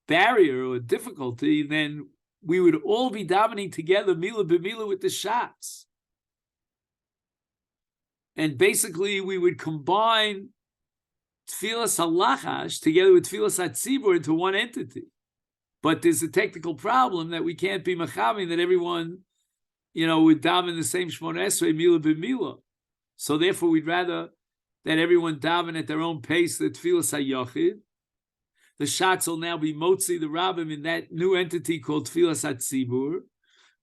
barrier or difficulty, then we would all be davening together, mila b'mila, with the shots. And basically, we would combine Tfilas HaLachash together with Tfilas HaTzibur into one entity. But there's a technical problem that we can't be machavim that everyone, would daven the same Shmoneh Esrei, mila b'mila. So therefore, we'd rather that everyone daven at their own pace, the Tfilas HaYachid. The shots will now be motzi the rabbim in that new entity called Tfilas HaTzibur.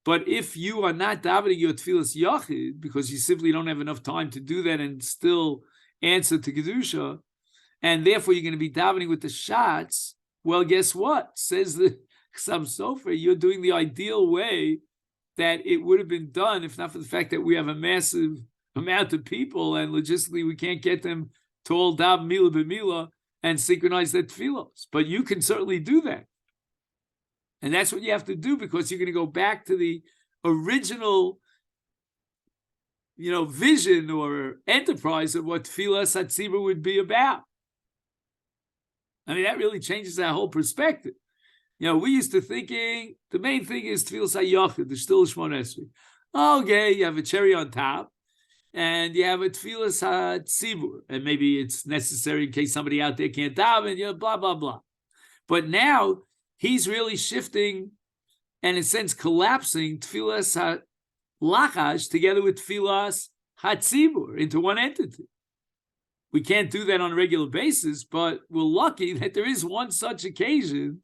But if you are not davening your Tfilas Yachid, because you simply don't have enough time to do that and still answer to Kedusha, and therefore you're going to be davening with the shots, well, guess what? Says the Chassam Sofer, you're doing the ideal way that it would have been done if not for the fact that we have a massive amount of people and logistically we can't get them to all daven mila b'mila and synchronize their tefillos. But you can certainly do that. And that's what you have to do, because you're going to go back to the original, vision or enterprise of what Tfilas HaTzibur would be about. I mean, that really changes our whole perspective. We used to thinking the main thing is Tfilas HaYachid, the Shtil Shmoneh Esrei. Okay, you have a cherry on top, and you have a Tfilas HaTzibur, and maybe it's necessary in case somebody out there can't daven, blah, blah, blah. But now he's really shifting and, in a sense, collapsing Tfilas HaLachash together with Tfilas HaTzibur into one entity. We can't do that on a regular basis, but we're lucky that there is one such occasion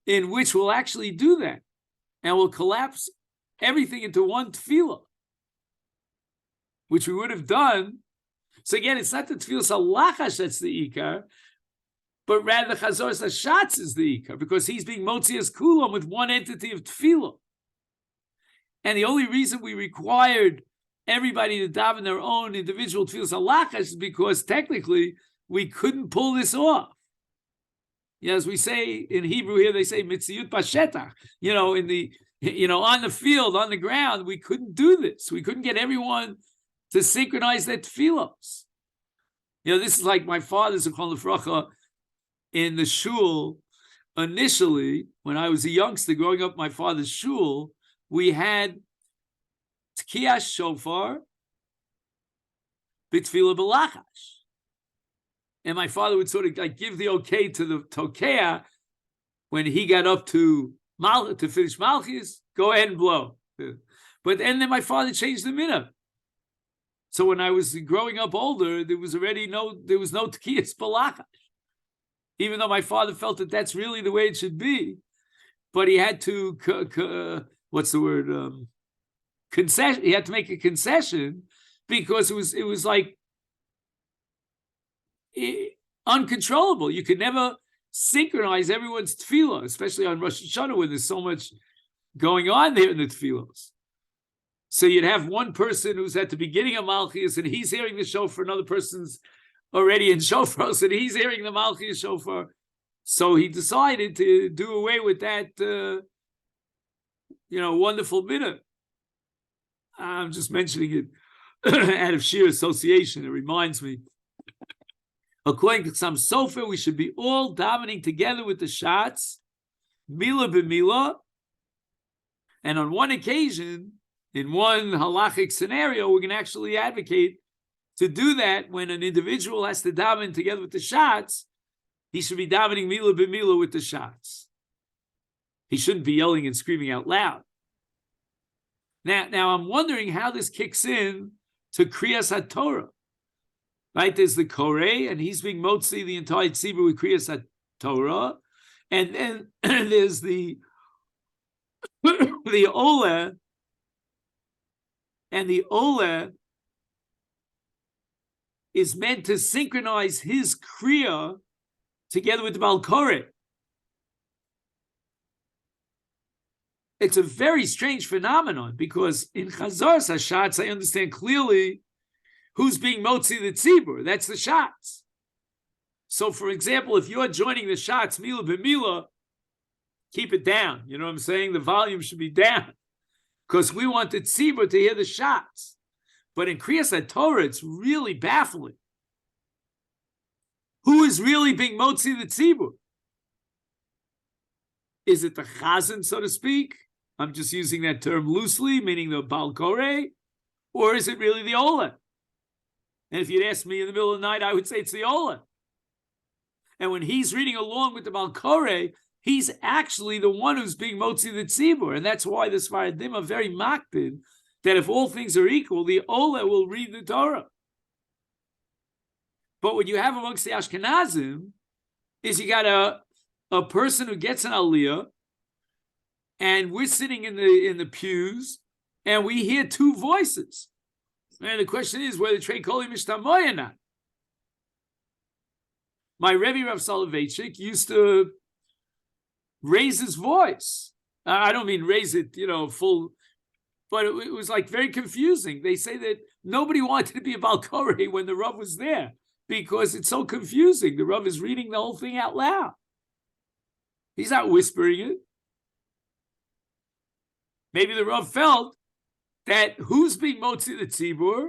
in which we'll actually do that, and we'll collapse everything into one tefillah, which we would have done. So again, it's not the Tfilas HaLachash that's the ikar, but rather Chazor Hashatz is the ikar, because he's being motzias kulam with one entity of tefillah. And the only reason we required everybody to daven their own individual Tfilas HaLachash is because technically we couldn't pull this off. As we say in Hebrew here, they say mitziyut bashetach. In the on the field, on the ground, we couldn't do this. We couldn't get everyone to synchronize their tefillos. This is like my father's Zechron Lefracha in the shul initially, when I was a youngster growing up in my father's shul, we had Tkiyah shofar, Tefilla b'lachash. And my father would sort of like give the okay to the Tokea when he got up to finish Malchus, go ahead and blow. But then my father changed the minhag. So when I was growing up older, there was no Tkiyas b'lachash. Even though my father felt that that's really the way it should be, but he had to concession. He had to make a concession because it was like uncontrollable. You could never synchronize everyone's tefillah, especially on Rosh Hashanah when there's so much going on there in the tefillahs. So you'd have one person who's at the beginning of Malchus and he's hearing the shofar, another person's already in shofar, so he's hearing the Malchus shofar. So he decided to do away with that, wonderful minhag. I'm just mentioning it out of sheer association. It reminds me. According to some sofer, we should be all davening together with the shots, mila b'mila. And on one occasion, in one halachic scenario, we're going to actually advocate to do that when an individual has to daven together with the shots. He should be davening mila b'mila with the shots. He shouldn't be yelling and screaming out loud. Now I'm wondering how this kicks in to Kriyas HaTorah. Right, there's the Koreh, and he's being motzi the entire tzibur with Kriyas HaTorah, and then there's the Oleh, and the Oleh is meant to synchronize his Kriya together with the Baal Koreh. It's a very strange phenomenon because in Chazar Hashatz, I understand clearly who's being motzi the tzibur. That's the shots. So, for example, if you're joining the shots, mila b'mila, keep it down. You know what I'm saying? The volume should be down because we want the tzibur to hear the shots. But in Kriyas HaTorah, it's really baffling. Who is really being motzi the tzibur? Is it the chazan, so to speak? I'm just using that term loosely, meaning the Baal Koreh, or is it really the Oleh? And if you'd ask me in the middle of the night, I would say it's the Oleh. And when he's reading along with the Baal Koreh, he's actually the one who's being motzi the tzibur. And that's why the Sfaradim are very makpid that if all things are equal, the Oleh will read the Torah. But what you have amongst the Ashkenazim is you got a person who gets an aliyah, and we're sitting in the pews, and we hear two voices. And the question is whether Trei Koli Mishtamoy or not. My Rebbe Rav Soloveitchik used to raise his voice. I don't mean raise it, full, but it was like very confusing. They say that nobody wanted to be a Baal Koreh when the Rav was there because it's so confusing. The Rav is reading the whole thing out loud. He's not whispering it. Maybe the Rav felt that who's being motzi the tzibur?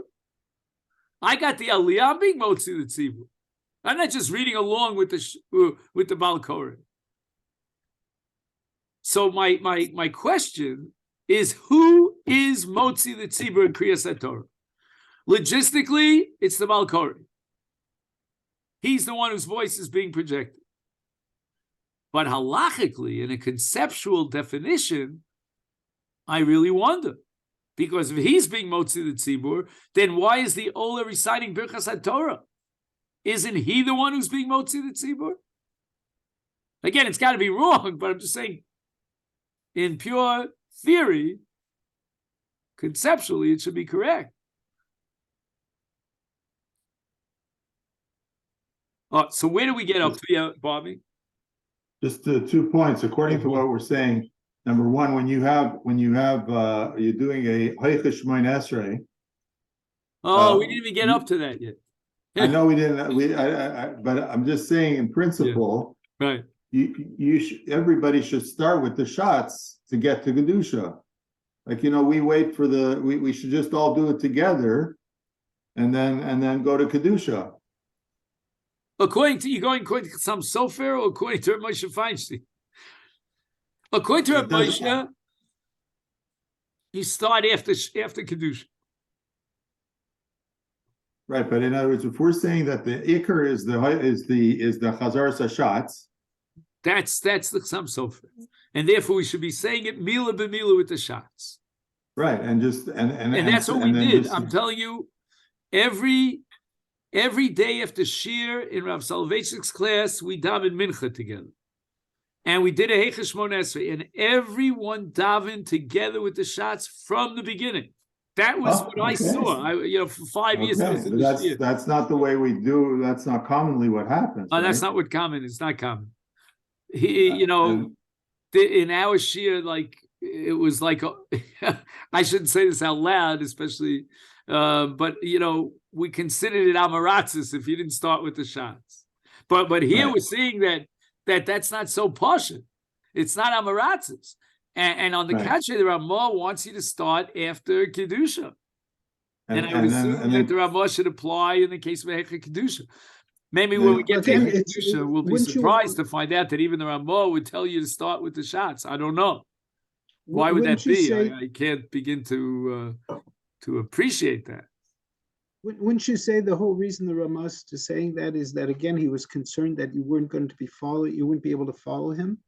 I got the aliyah, I'm being motzi the tzibur. I'm not just reading along with the Baal Koreh. So my question is, who is motzi the tzibur in Kriyas HaTorah? Logistically, it's the Baal Koreh. He's the one whose voice is being projected. But halachically, in a conceptual definition, I really wonder. Because if he's being motzi the tzibur, then why is the Oleh reciting Birchas HaTorah? Isn't he the one who's being motzi the tzibur? Again, it's got to be wrong, but I'm just saying, in pure theory, conceptually, it should be correct. So where do we get up to, Bobby? Just 2 points. According to what we're saying, number one, when you're doing a Haicha Shmoin Esrei. We didn't even get up to that yet. I know we didn't. But I'm just saying, in principle, right? Everybody should start with the shots to get to Kedusha. Like we wait for we should just all do it together, and then go to Kedusha. According to some sofer, or according to Moshe Feinstein? According to It Rabbi doesn't- Moshe, you start after Kedusha. Right, but in other words, if we're saying that the Iker is the Chazaras Hashatz, That's the Chassam Sofer. And therefore we should be saying it Mila b'Mila with the shots. right, and And that's what we then did. just- I'm telling you, every day after Shir in Rav Soloveitchik's class, we davened Mincha together. And we did a Heicha Shmona Esrei, and everyone davened together with the shots from the beginning. That was what I okay. saw. For 5 years. Okay, but that's not the way we do. That's not commonly what happens. That's right? not what common. It's not common. And- In our Shir, like it was like I shouldn't say this out loud, especially, but we considered it amaratzis if you didn't start with the shots. But here Right. we're seeing that's not so poshut. It's not amaratzis. And on the Right. contrary, the Ramah wants you to start after Kedusha. And I would assume that the Ramah should apply in the case of Hecha Kedusha. Maybe when we get to Again, Hecha Kedusha, we'll be wouldn't you- surprised to find out that even the Ramah would tell you to start with the shots. I don't know. Why would that Wouldn't you be? say- I can't begin to appreciate that. Wouldn't you say the whole reason the Ramas is saying that is that, again, he was concerned that you wouldn't be able to follow him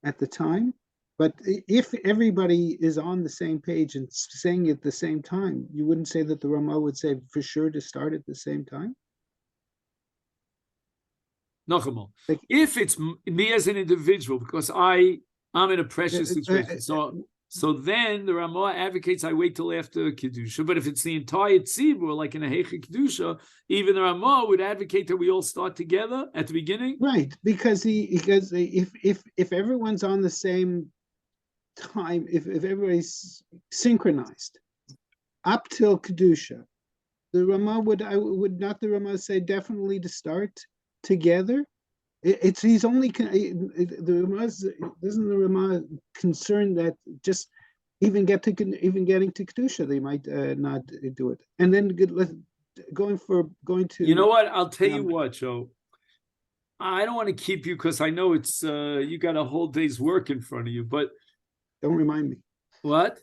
at the time? But if everybody is on the same page and saying it at the same time, you wouldn't say that the Ramah would say for sure to start at the same time? Nochmal. Like- If it's me as an individual, because I'm in a precious situation, so then the Ramah advocates I wait till after Kedusha. But if it's the entire Tzibur, like in a Heicha Kedusha, even the Ramah would advocate that we all start together at the beginning. Right, because if everyone's on the same time, if everybody's synchronized up till Kedusha, the Ramah would not the Ramah say definitely to start together? He's only the Ramah isn't the Ramah concerned that just even getting to Kedusha they might not do it, and then going to. You know what? I'll tell you what, Joe. I don't want to keep you because I know it's you got a whole day's work in front of you, but Don't remind me. what?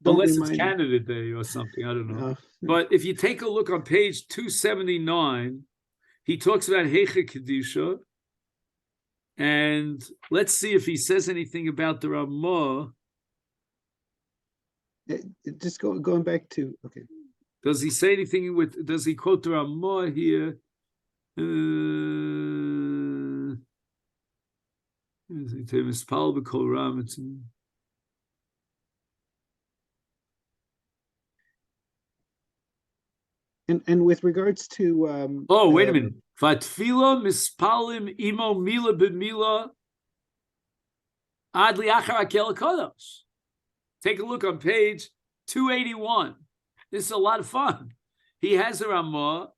Don't Unless it's remind me. Canada Day or something, I don't know. Uh, But if you take a look on page 279, he talks about Heicha Kedusha. And let's see if he says anything about the Ramah. just going back to okay. Does he say anything does he quote the Ramah here? And with regards to Oh, wait a minute. Vatfila mispalim imo mila b'mila ad liachar hakel kodos. Take a look on page 281. This is a lot of fun. He has a Ramah.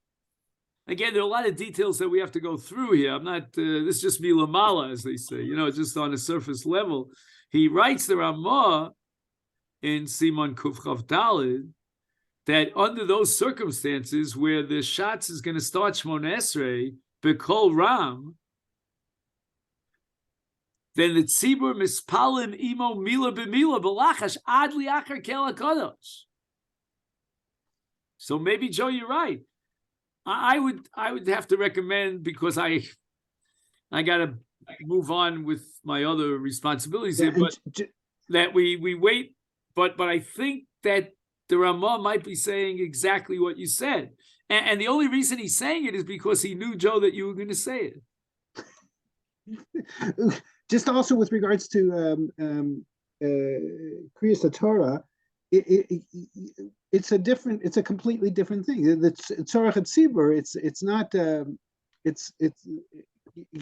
Again, there are a lot of details that we have to go through here. I'm not, this is just milamala, as they say, just on a surface level. He writes the Ramah in Simon Kuf Chav Daled that under those circumstances where the Shatz is going to start Shmona Esrei, B'kol Ram, then the Tzibur mispalim imo mila b'mila b'lachash ad liachar kel hakadosh. So maybe, Joe, you're right. I would have to recommend, because I got to move on with my other responsibilities here, but that we wait. But I think that the Ramah might be saying exactly what you said. And the only reason he's saying it is because he knew, Joe, that you were going to say it. Just also with regards to Kriyas Torah, it's a completely different thing. The Tzorach Tzibur, it's not,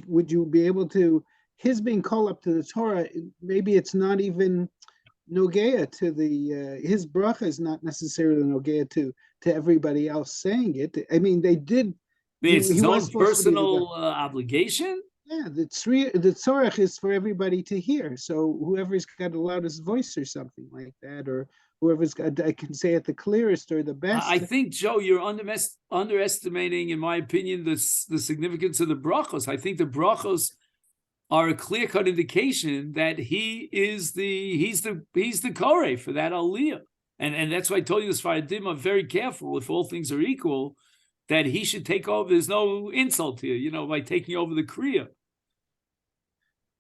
would you be able to, his being called up to the Torah, maybe it's not even Nogea to his bracha is not necessarily Nogea to everybody else saying it. I mean, they did. It's his own personal obligation? Yeah, the tzorach is for everybody to hear. So whoever's got the loudest voice or something like that, or whoever's got, I can say it the clearest or the best. I think, Joe, you're underestimating, in my opinion, the significance of the brachos. I think the brachos are a clear-cut indication that he's the Koreh for that Aliyah. And that's why I told you this Faradim are very careful, if all things are equal, that he should take over. There's no insult here, by taking over the Kriya.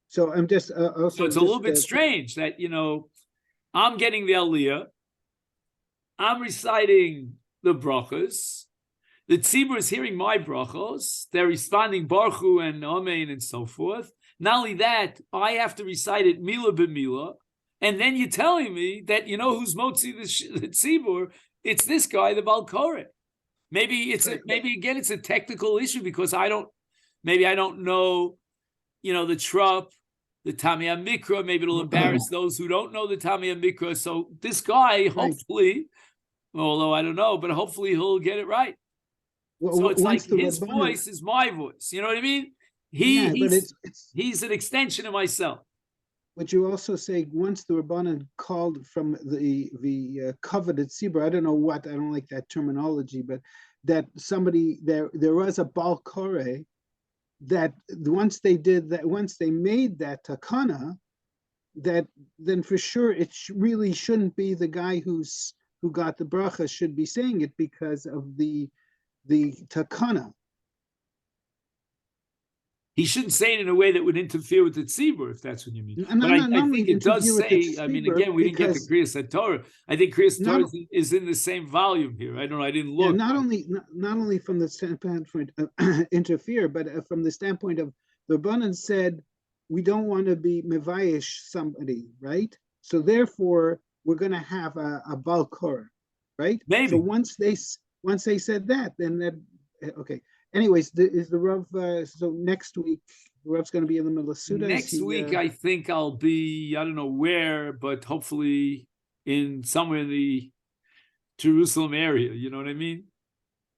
So I'm just also. So it's a little bit strange that, I'm getting the Aliyah, I'm reciting the brachos, the Tzibur is hearing my brachos, they're responding Baruch Hu and Amen and so forth. Not only that, I have to recite it Mila b'Mila, and then you're telling me that who's Motzi the Tzibur? It's this guy, the Baal Koreh. Maybe again it's a technical issue because I don't know, the Trup, the Tamiyah Mikra. Maybe it'll embarrass those who don't know the Tamiyah Mikra. So this guy, hopefully, although I don't know, but hopefully he'll get it right. Well, so it's like his Rabbanan, voice is my voice. You know what I mean? He's an extension of myself. But you also say once the Rabbanan called from the coveted Tzibur, I don't know what, I don't like that terminology, but that somebody there was a Baal Koreh that once they made that takana, that then for sure it really shouldn't be the guy who got the bracha should be saying it because of the takana. He shouldn't say it in a way that would interfere with the tzibur, if that's what you mean. But I think it does say, I mean, again, we didn't get the Kriyas Torah. I think Kriyas Torah is in the same volume here. I didn't look. Yeah, not only from the standpoint of interfere, but from the standpoint of the Rabbanan said, we don't want to be mevayish somebody, right? So therefore, we're going to have a Baal Koreh, right? Maybe. So once they said that, then that, okay. Anyways, is the Rav, so next week, the Rav's going to be in the middle of Suda? Next week, I think I'll be, I don't know where, but hopefully somewhere in the Jerusalem area, you know what I mean?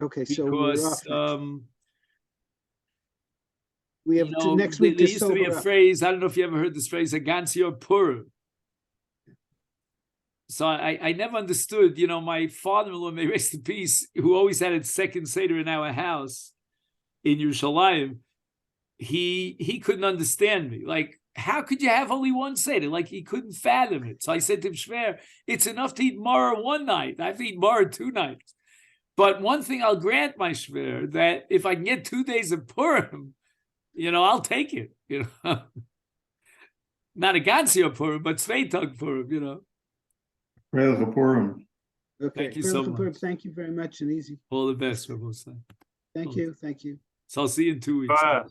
Okay, because, so we're off we have next week there used to be a phrase, I don't know if you ever heard this phrase, Agans Yor Purim. So I never understood, my father-in-law, may rest in peace, who always had a second Seder in our house in Yerushalayim, he couldn't understand me. Like, how could you have only one Seder? Like, he couldn't fathom it. So I said to him, Shver, it's enough to eat Mara one night. I have to eat Mara 2 nights. But one thing I'll grant my Shver, that if I can get 2 days of Purim, I'll take it. Not a Gansio Purim, but Sveitag Purim, Purim. Okay, thank you so much. Thank you very much and easy. All the best, Rabbi. Thank you. So I'll see you in 2 weeks. Bye.